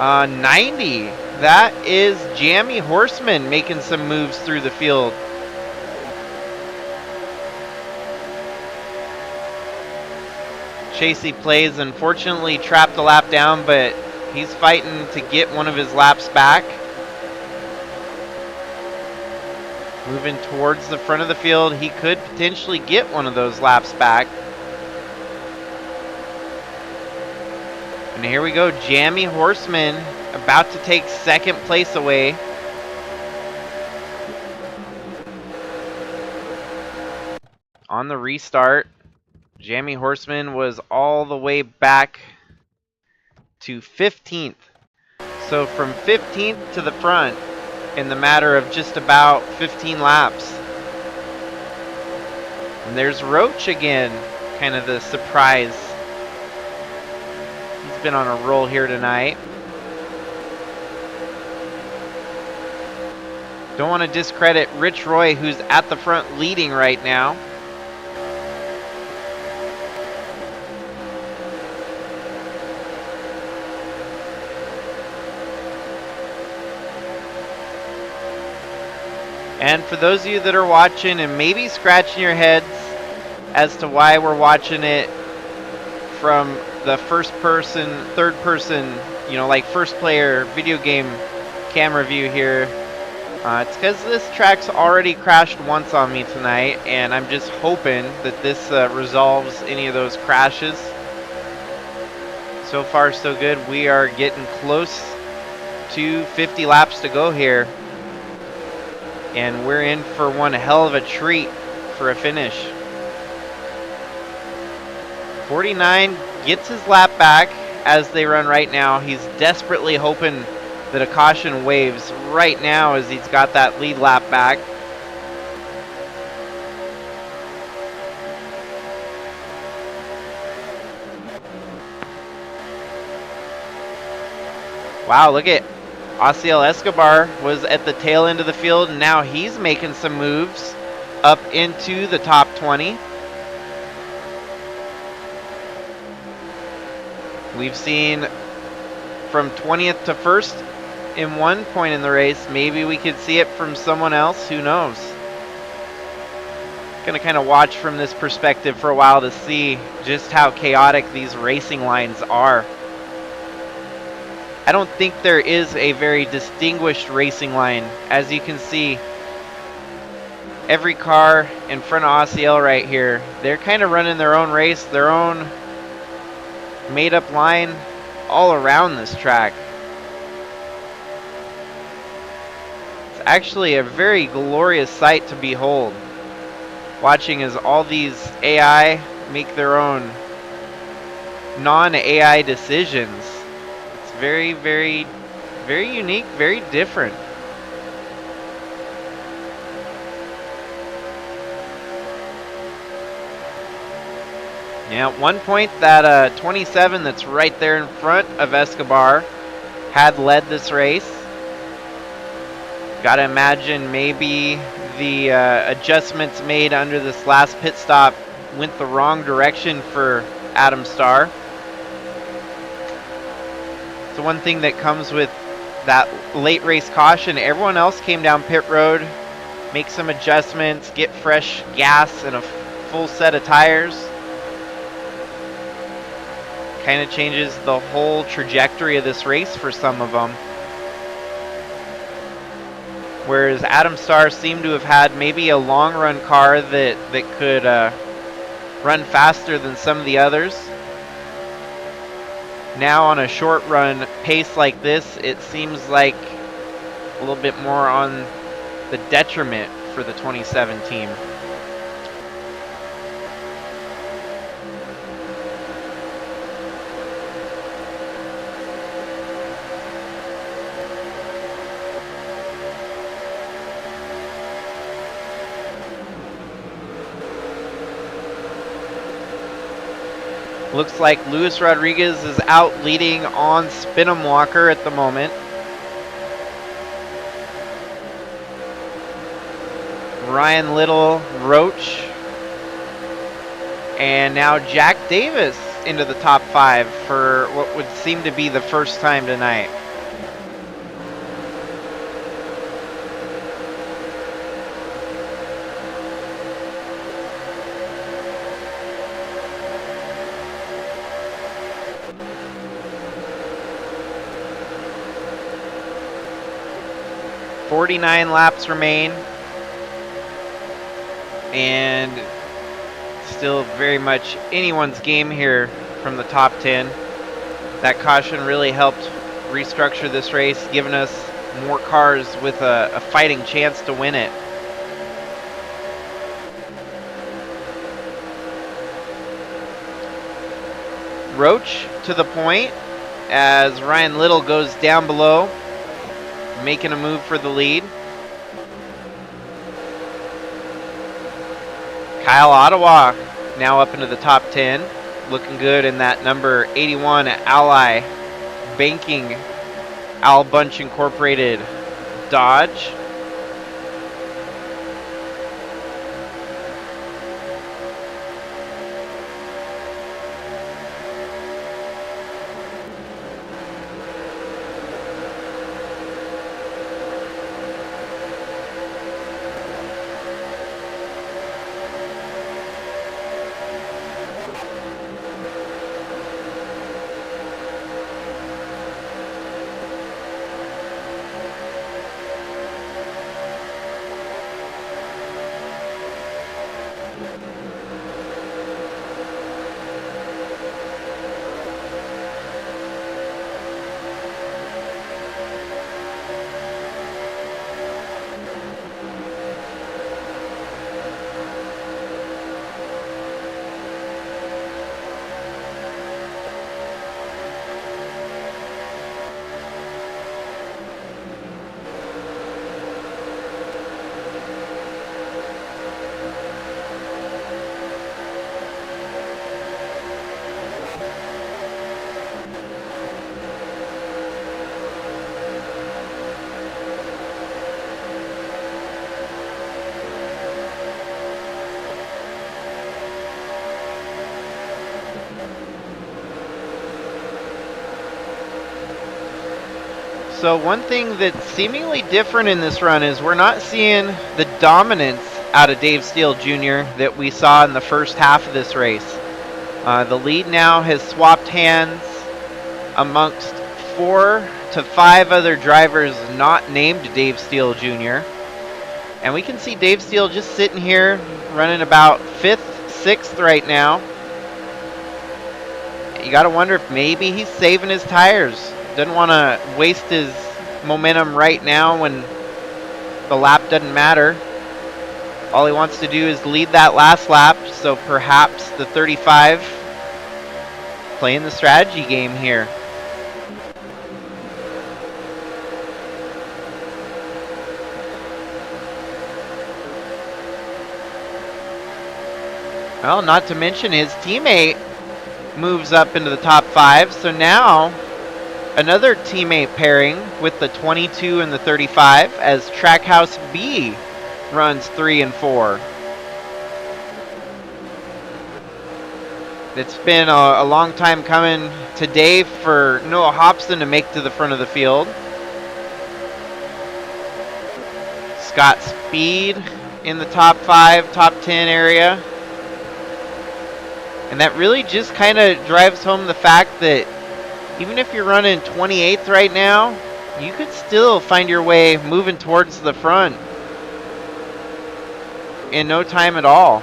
Speaker 2: 90. That is Jammy Horseman making some moves through the field. Chasey Plays unfortunately trapped a lap down, but he's fighting to get one of his laps back. Moving towards the front of the field, he could potentially get one of those laps back. And here we go, Jammy Horseman about to take second place away. On the restart, Jammy Horseman was all the way back to 15th. So from 15th to the front in the matter of just about 15 laps. And there's Roach again, kind of the surprise. He's been on a roll here tonight. Don't want to discredit Rich Roy, who's at the front leading right now. And for those of you that are watching and maybe scratching your heads as to why we're watching it from the first person, third person, like first player video game camera view here, it's because this track's already crashed once on me tonight, and I'm just hoping that this resolves any of those crashes. So far, so good. We are getting close to 50 laps to go here. And we're in for one hell of a treat for a finish. 49 gets his lap back as they run right now. He's desperately hoping that a caution waves right now as he's got that lead lap back. Wow, look at Asiel Escobar was at the tail end of the field, and now he's making some moves up into the top 20. We've seen from 20th to 1st in one point in the race. Maybe we could see it from someone else. Who knows? Gonna kind of watch from this perspective for a while to see just how chaotic these racing lines are. I don't think there is a very distinguished racing line. As you can see, every car in front of Osceola right here, they're kind of running their own race, their own made-up line all around this track. It's actually a very glorious sight to behold, watching as all these AI make their own non-AI decisions. It's very, very, very unique, very different. Yeah, at one point that 27 that's right there in front of Escobar had led this race. Gotta imagine maybe the adjustments made under this last pit stop went the wrong direction for Adam Starr. So one thing that comes with that late race caution, everyone else came down pit road, make some adjustments, get fresh gas and a full set of tires. Kind of changes the whole trajectory of this race for some of them. Whereas Adam Starr seemed to have had maybe a long run car that could run faster than some of the others. Now on a short run pace like this, it seems like a little bit more on the detriment for the 27 team. Looks like Luis Rodriguez is out leading on Spin'em Walker at the moment. Ryan Little, Roach, and now Jack Davis into the top 5 for what would seem to be the first time tonight. .49 laps remain, and still very much anyone's game here from the top 10. That caution really helped restructure this race, giving us more cars with a fighting chance to win it. Roach to the point as Ryan Little goes down below, making a move for the lead. Kyle Ottawa now up into the top 10, looking good in that number 81 Ally banking Al Bunch Incorporated Dodge. So one thing that's seemingly different in this run is we're not seeing the dominance out of Dave Steele Jr. that we saw in the first half of this race. The lead now has swapped hands amongst 4 to 5 other drivers not named Dave Steele Jr. And we can see Dave Steele just sitting here running about 5th, 6th right now. You got to wonder if maybe he's saving his tires. Doesn't want to waste his momentum right now when the lap doesn't matter. All he wants to do is lead that last lap, so perhaps the 35 playing the strategy game here. Well, not to mention his teammate moves up into the top 5, so now another teammate pairing with the 22 and the 35 as Trackhouse B runs 3 and 4. It's been a long time coming today for Noah Hobson to make to the front of the field. Scott Speed in the top 5, top 10 area. And that really just kind of drives home the fact that even if you're running 28th right now, you could still find your way moving towards the front in no time at all.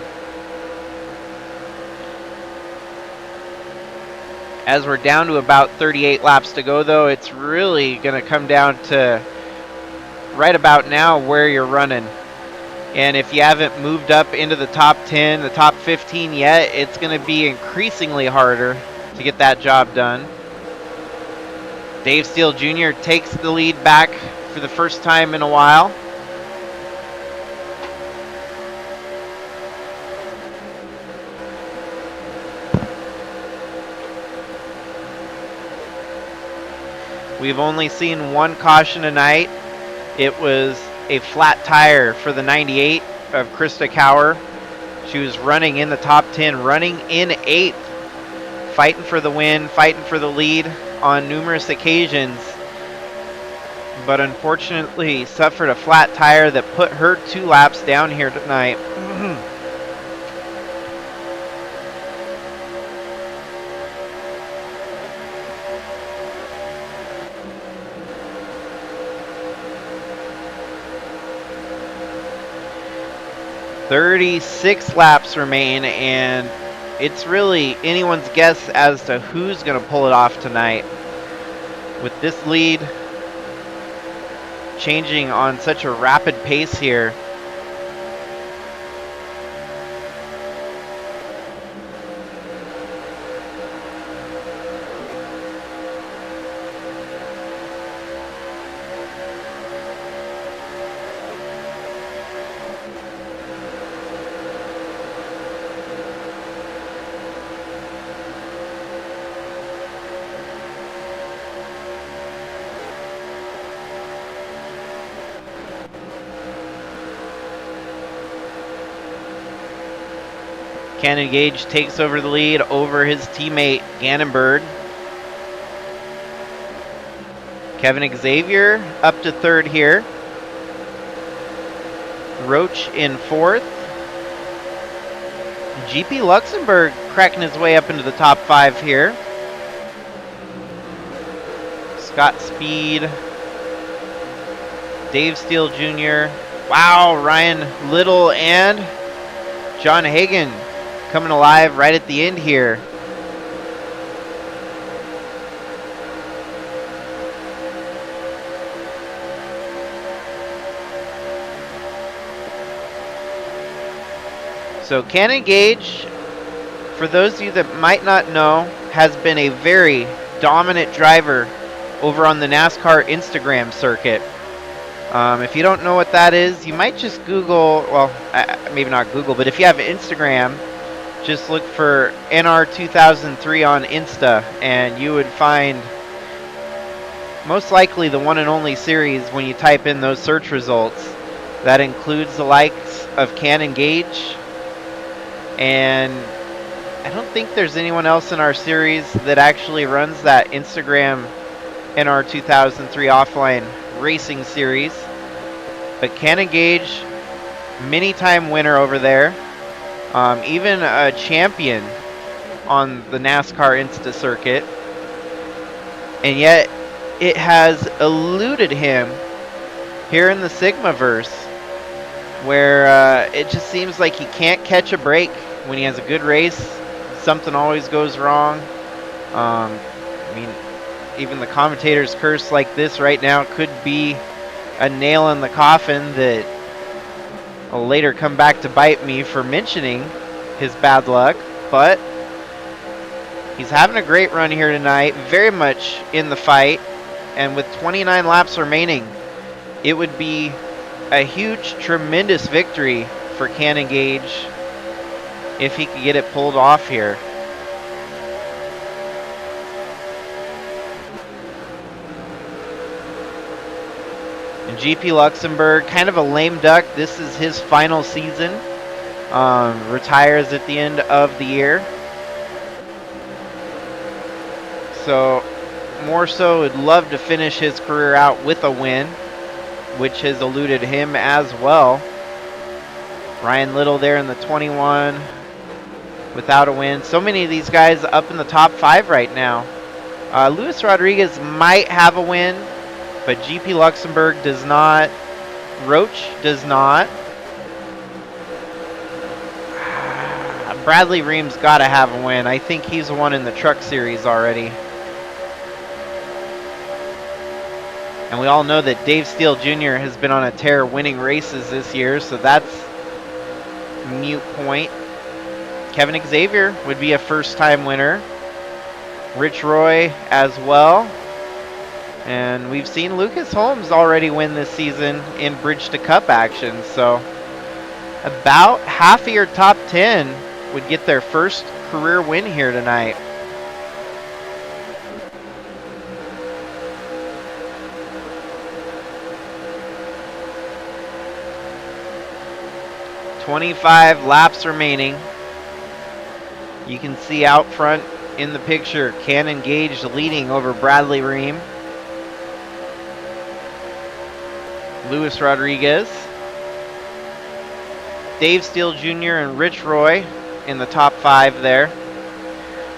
Speaker 2: As we're down to about 38 laps to go, though, it's really going to come down to right about now where you're running. And if you haven't moved up into the top 10, the top 15 yet, it's going to be increasingly harder to get that job done. Dave Steele Jr. takes the lead back for the first time in a while. We've only seen one caution tonight. It was a flat tire for the 98 of Krista Cower. She was running in the top 10, running in 8th, fighting for the win, fighting for the lead on numerous occasions, but unfortunately suffered a flat tire that put her 2 laps down here tonight. "36 laps remain, and it's really anyone's guess as to who's going to pull it off tonight. With this lead changing on such a rapid pace here, Cannon Gage takes over the lead over his teammate Gannonbird. Kevin Xavier up to 3rd here. Roach in 4th. GP Luxembourg cracking his way up into the top 5 here. Scott Speed. Dave Steele Jr. Wow, Ryan Little and John Hagen coming alive right at the end here. So Cannon Gage, for those of you that might not know, has been a very dominant driver over on the NASCAR Instagram circuit. If you don't know what that is, you might just Google, well, maybe not Google, but if you have Instagram, just look for NR2003 on Insta, and you would find most likely the one and only series when you type in those search results. That includes the likes of Cannon Gage, and I don't think there's anyone else in our series that actually runs that Instagram NR2003 offline racing series. But Cannon Gage, many-time winner over there, even a champion on the NASCAR Insta circuit, and yet it has eluded him here in the Sigmaverse, where it just seems like he can't catch a break when he has a good race. Something always goes wrong. I mean, even the commentators curse like this right now could be a nail in the coffin that will later come back to bite me for mentioning his bad luck, but he's having a great run here tonight, very much in the fight, and with 29 laps remaining, it would be a huge, tremendous victory for Cannon Gage if he could get it pulled off here. And GP Luxembourg, kind of a lame duck. This is his final season. Retires at the end of the year. So, more so would love to finish his career out with a win, which has eluded him as well. Ryan Little there in the 21 without a win. So many of these guys up in the top 5 right now. Luis Rodriguez might have a win, but GP Luxembourg does not. Roach does not. Bradley Ream's got to have a win. I think he's won in the truck series already. And we all know that Dave Steele Jr. has been on a tear winning races this year, so that's mute point. Kevin Xavier would be a first-time winner. Rich Roy as well. And we've seen Lucas Holmes already win this season in Bridge to Cup action. So about half of your top 10 would get their first career win here tonight. "25 laps remaining." You can see out front in the picture, Cannon Gage leading over Bradley Ream. Luis Rodriguez, Dave Steele Jr. and Rich Roy in the top 5 there.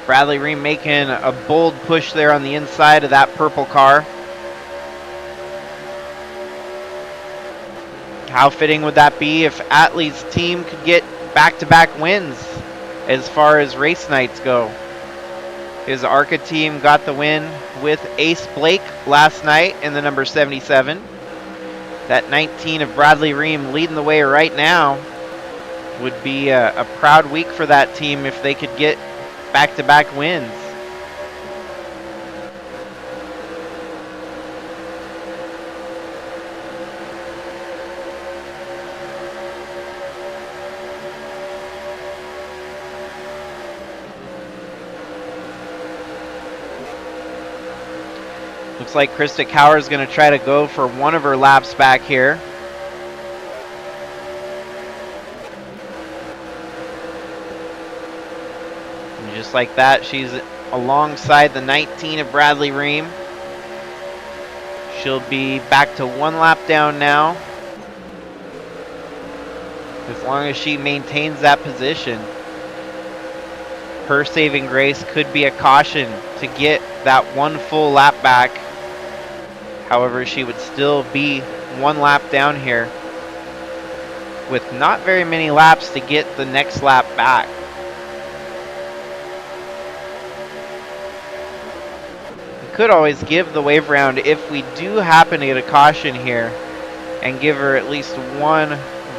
Speaker 2: Bradley Ream making a bold push there on the inside of that purple car. How fitting would that be if Atlee's team could get back-to-back wins as far as race nights go? His ARCA team got the win with Ace Blake last night in the number 77. That 19 of Bradley Ream leading the way right now would be a proud week for that team if they could get back-to-back wins. Looks like Krista Cower is going to try to go for one of her laps back here. And just like that, she's alongside the 19 of Bradley Ream. She'll be back to one lap down now, as long as she maintains that position. Her saving grace could be a caution to get that one full lap back. However, she would still be one lap down here with not very many laps to get the next lap back. We could always give the wave round if we do happen to get a caution here and give her at least one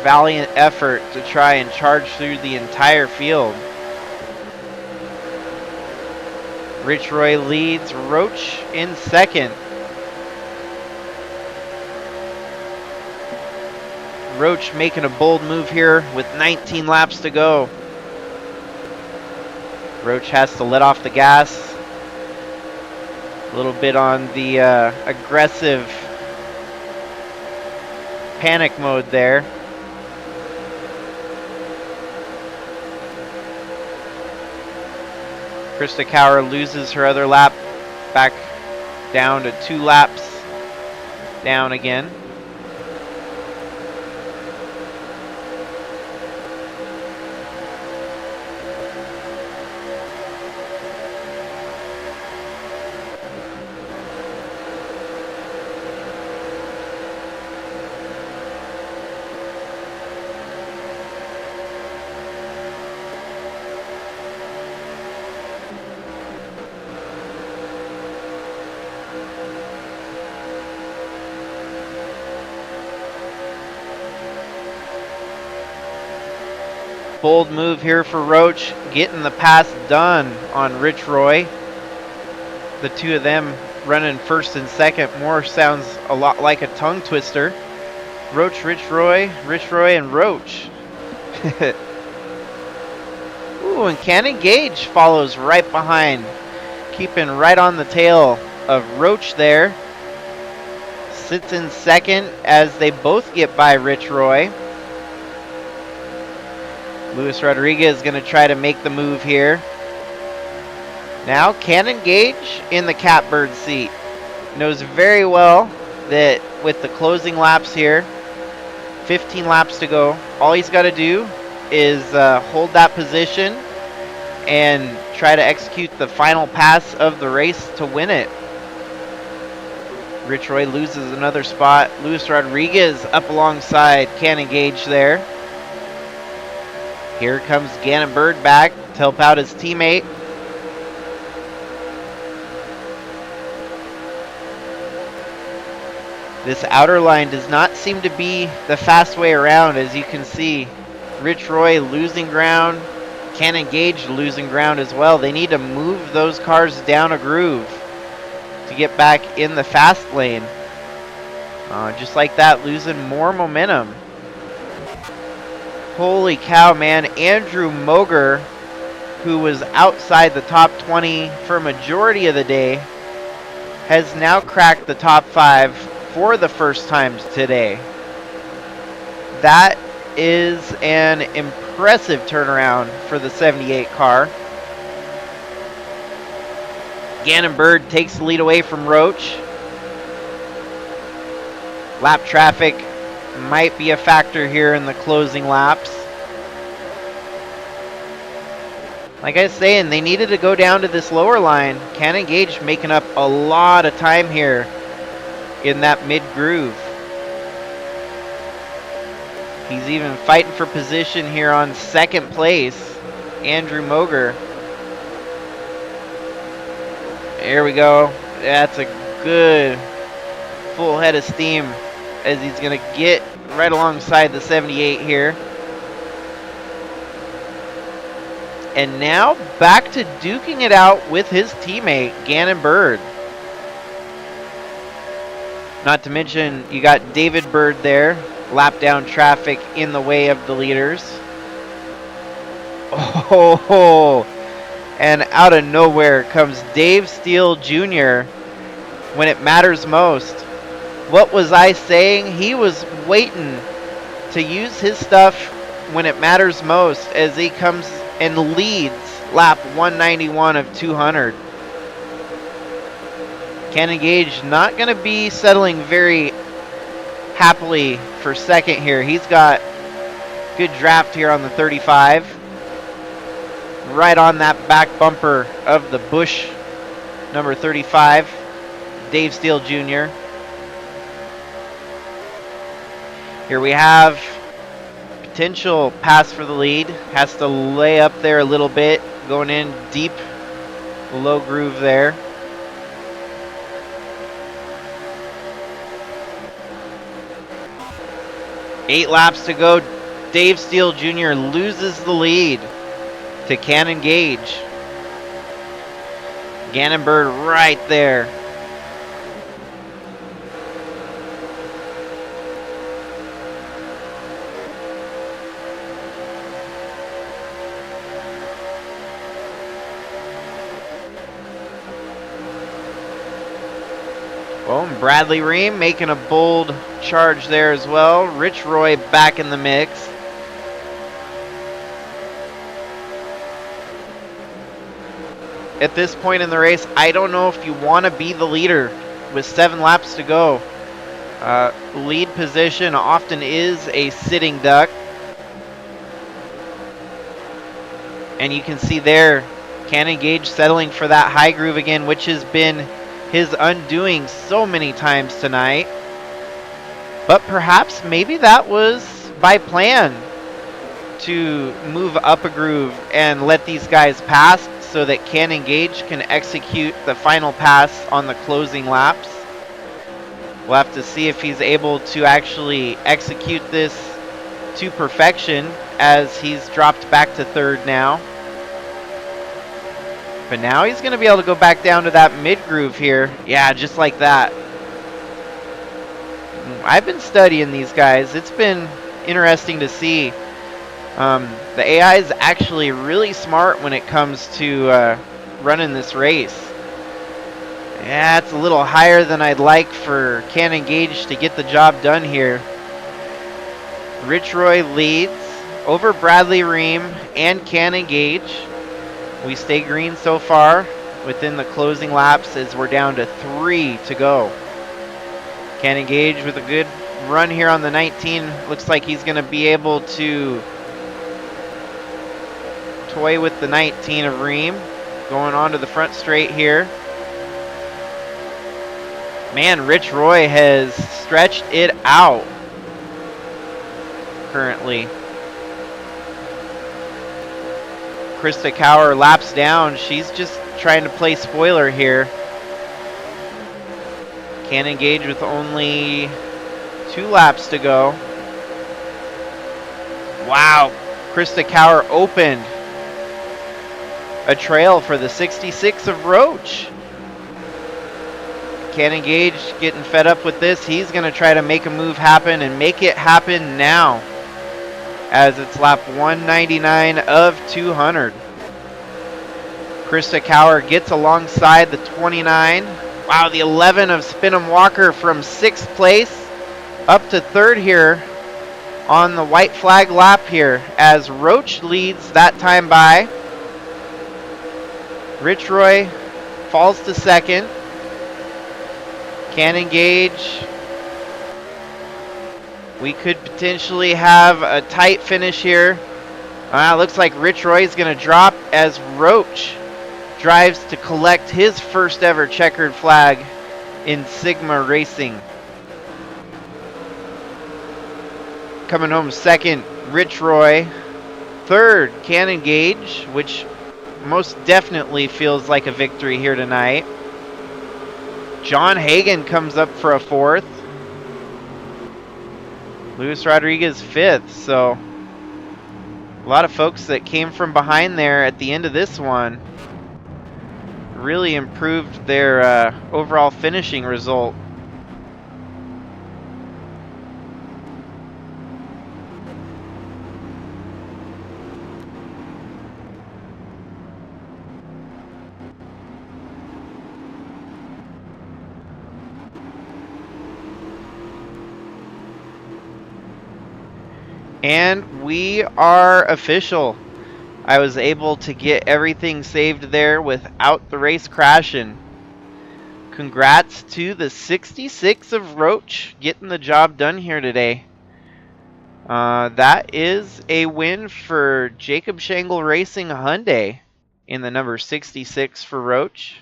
Speaker 2: valiant effort to try and charge through the entire field. Rich Roy leads, Roach in second. Roach making a bold move here with 19 laps to go. Roach has to let off the gas. A little bit on the aggressive panic mode there. Krista Cower loses her other lap back down to 2 laps down again. Bold move here for Roach, getting the pass done on Rich Roy. The two of them running first and second more sounds a lot like a tongue twister. Roach, Rich Roy, and Roach. Ooh, and Cannon Gage follows right behind, keeping right on the tail of Roach there. Sits in second as they both get by Rich Roy. Luis Rodriguez is going to try to make the move here. Now Cannon Gage in the catbird seat. Knows very well that with the closing laps here, 15 laps to go, all he's got to do is hold that position and try to execute the final pass of the race to win it. Rich Roy loses another spot. Luis Rodriguez up alongside Cannon Gage there. Here comes Gannon Bird back to help out his teammate. This outer line does not seem to be the fast way around, as you can see. Rich Roy losing ground, Cannon Gage losing ground as well. They need to move those cars down a groove to get back in the fast lane. Just like that, losing more momentum. Holy cow, man. Andrew Moger, who was outside the top 20 for a majority of the day, has now cracked the top 5 for the first time today. That is an impressive turnaround for the 78 car. Gannon Bird takes the lead away from Roach. Lap traffic might be a factor here in the closing laps. Like I was saying, they needed to go down to this lower line. Cannon Gage making up a lot of time here in that mid groove. He's even fighting for position here on second place. Andrew Moger. There we go. That's a good full head of steam as he's going to get right alongside the 78 here. And now back to duking it out with his teammate, Gannon Bird. Not to mention, you got David Bird there, lap down traffic in the way of the leaders. Oh, and out of nowhere comes Dave Steele Jr. when it matters most. What was I saying? He was waiting to use his stuff when it matters most as he comes and leads lap 191 of 200. Cannon Gage not going to be settling very happily for second here. He's got good draft here on the 35. Right on that back bumper of the Busch number 35, Dave Steele Jr. Here we have potential pass for the lead. Has to lay up there a little bit, going in deep, low groove there. Eight laps to go. Dave Steele Jr. loses the lead to Cannon Gage. Gannon Bird right there. Well, and Bradley Ream making a bold charge there as well. Rich Roy back in the mix. At this point in the race, I don't know if you want to be the leader with 7 laps to go. Lead position often is a sitting duck. And you can see there, Cannon Gage settling for that high groove again, which has been his undoing so many times tonight. But perhaps maybe that was by plan, to move up a groove and let these guys pass so that Cannon Gage can execute the final pass on the closing laps. We'll have to see if he's able to actually execute this to perfection, as he's dropped back to 3rd now. But now he's going to be able to go back down to that mid groove here. Yeah, just like that. I've been studying these guys. It's been interesting to see. The AI is actually really smart when it comes to running this race. Yeah, it's a little higher than I'd like for Cannon Gage to get the job done here. Rich Roy leads over Bradley Ream and Cannon Gage. We stay green so far within the closing laps as we're down to 3 to go. Cannon Gage with a good run here on the 19. Looks like he's going to be able to toy with the 19 of Ream. Going on to the front straight here. Man, Rich Roy has stretched it out currently. Krista Cower laps down. She's just trying to play spoiler here. Cannon Gage with only 2 laps to go. Wow, Krista Cower opened a trail for the 66 of Roach. Cannon Gage getting fed up with this. He's going to try to make a move happen and make it happen now, as it's lap 199 of 200. Krista Cower gets alongside the 29. Wow, the 11 of Spinham Walker from 6th place up to 3rd here on the white flag lap here, as Roach leads that time by. Rich Roy falls to 2nd. Cannon Gage, we could potentially have a tight finish here. Looks like Rich Roy is going to drop as Roach drives to collect his first ever checkered flag in Sigma Racing. Coming home 2nd, Rich Roy. 3rd, Cannon Gage, which most definitely feels like a victory here tonight. John Hagen comes up for a 4th. Luis Rodriguez 5th. So a lot of folks that came from behind there at the end of this one really improved their overall finishing result. And we are official. I was able to get everything saved there without the race crashing. Congrats to the 66 of Roach getting the job done here today. That is a win for Jacob Shangle Racing Hyundai in the number 66 for Roach.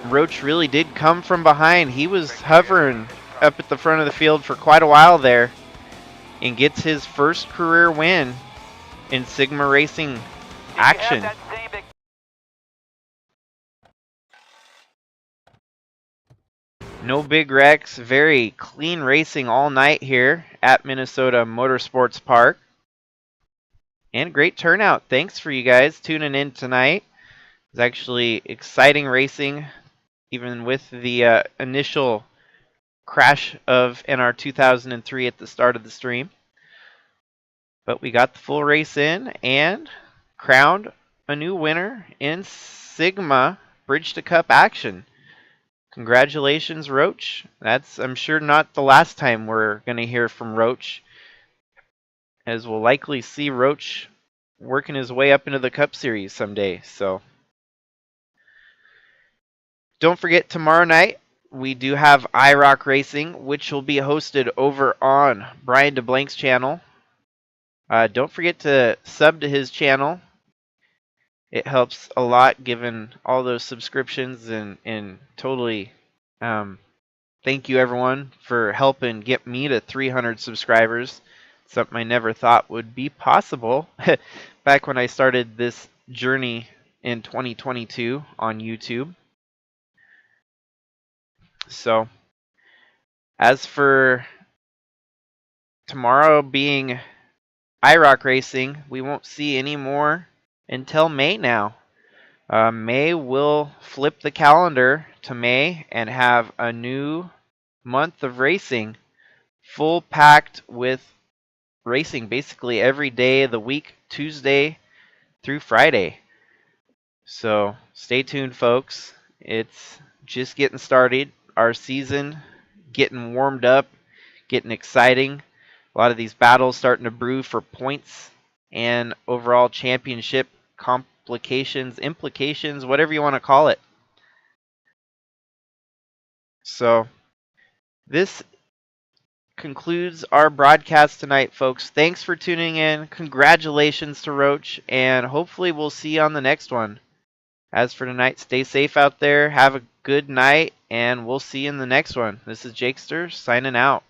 Speaker 2: Roach really did come from behind. He was hovering up at the front of the field for quite a while there, and gets his first career win in Sigma Racing action. No big wrecks, very clean racing all night here at Minnesota Motorsports Park. And great turnout. Thanks for you guys tuning in tonight. It was actually exciting racing, even with the initial crash of NR2003 at the start of the stream. But we got the full race in and crowned a new winner in Sigma Bridge to Cup action. Congratulations, Roach. That's, I'm sure, not the last time we're going to hear from Roach, as we'll likely see Roach working his way up into the Cup Series someday. So Don't forget, tomorrow night we do have iRock Racing, which will be hosted over on Brian DeBlank's channel. Don't forget to sub to his channel. It helps a lot given all those subscriptions, and totally thank you everyone for helping get me to 300 subscribers. Something I never thought would be possible back when I started this journey in 2022 on YouTube. So, as for tomorrow being iRock Racing, we won't see any more until May now. May will flip the calendar to May and have a new month of racing, full packed with racing basically every day of the week, Tuesday through Friday. So stay tuned, folks. It's just getting started. Our season getting warmed up, getting exciting. A lot of these battles starting to brew for points and overall championship implications, whatever you want to call it. So this concludes our broadcast tonight, folks. Thanks for tuning in. Congratulations to Roach, and hopefully we'll see you on the next one. As for tonight, stay safe out there. Have a good night, and we'll see you in the next one. This is Jakester signing out.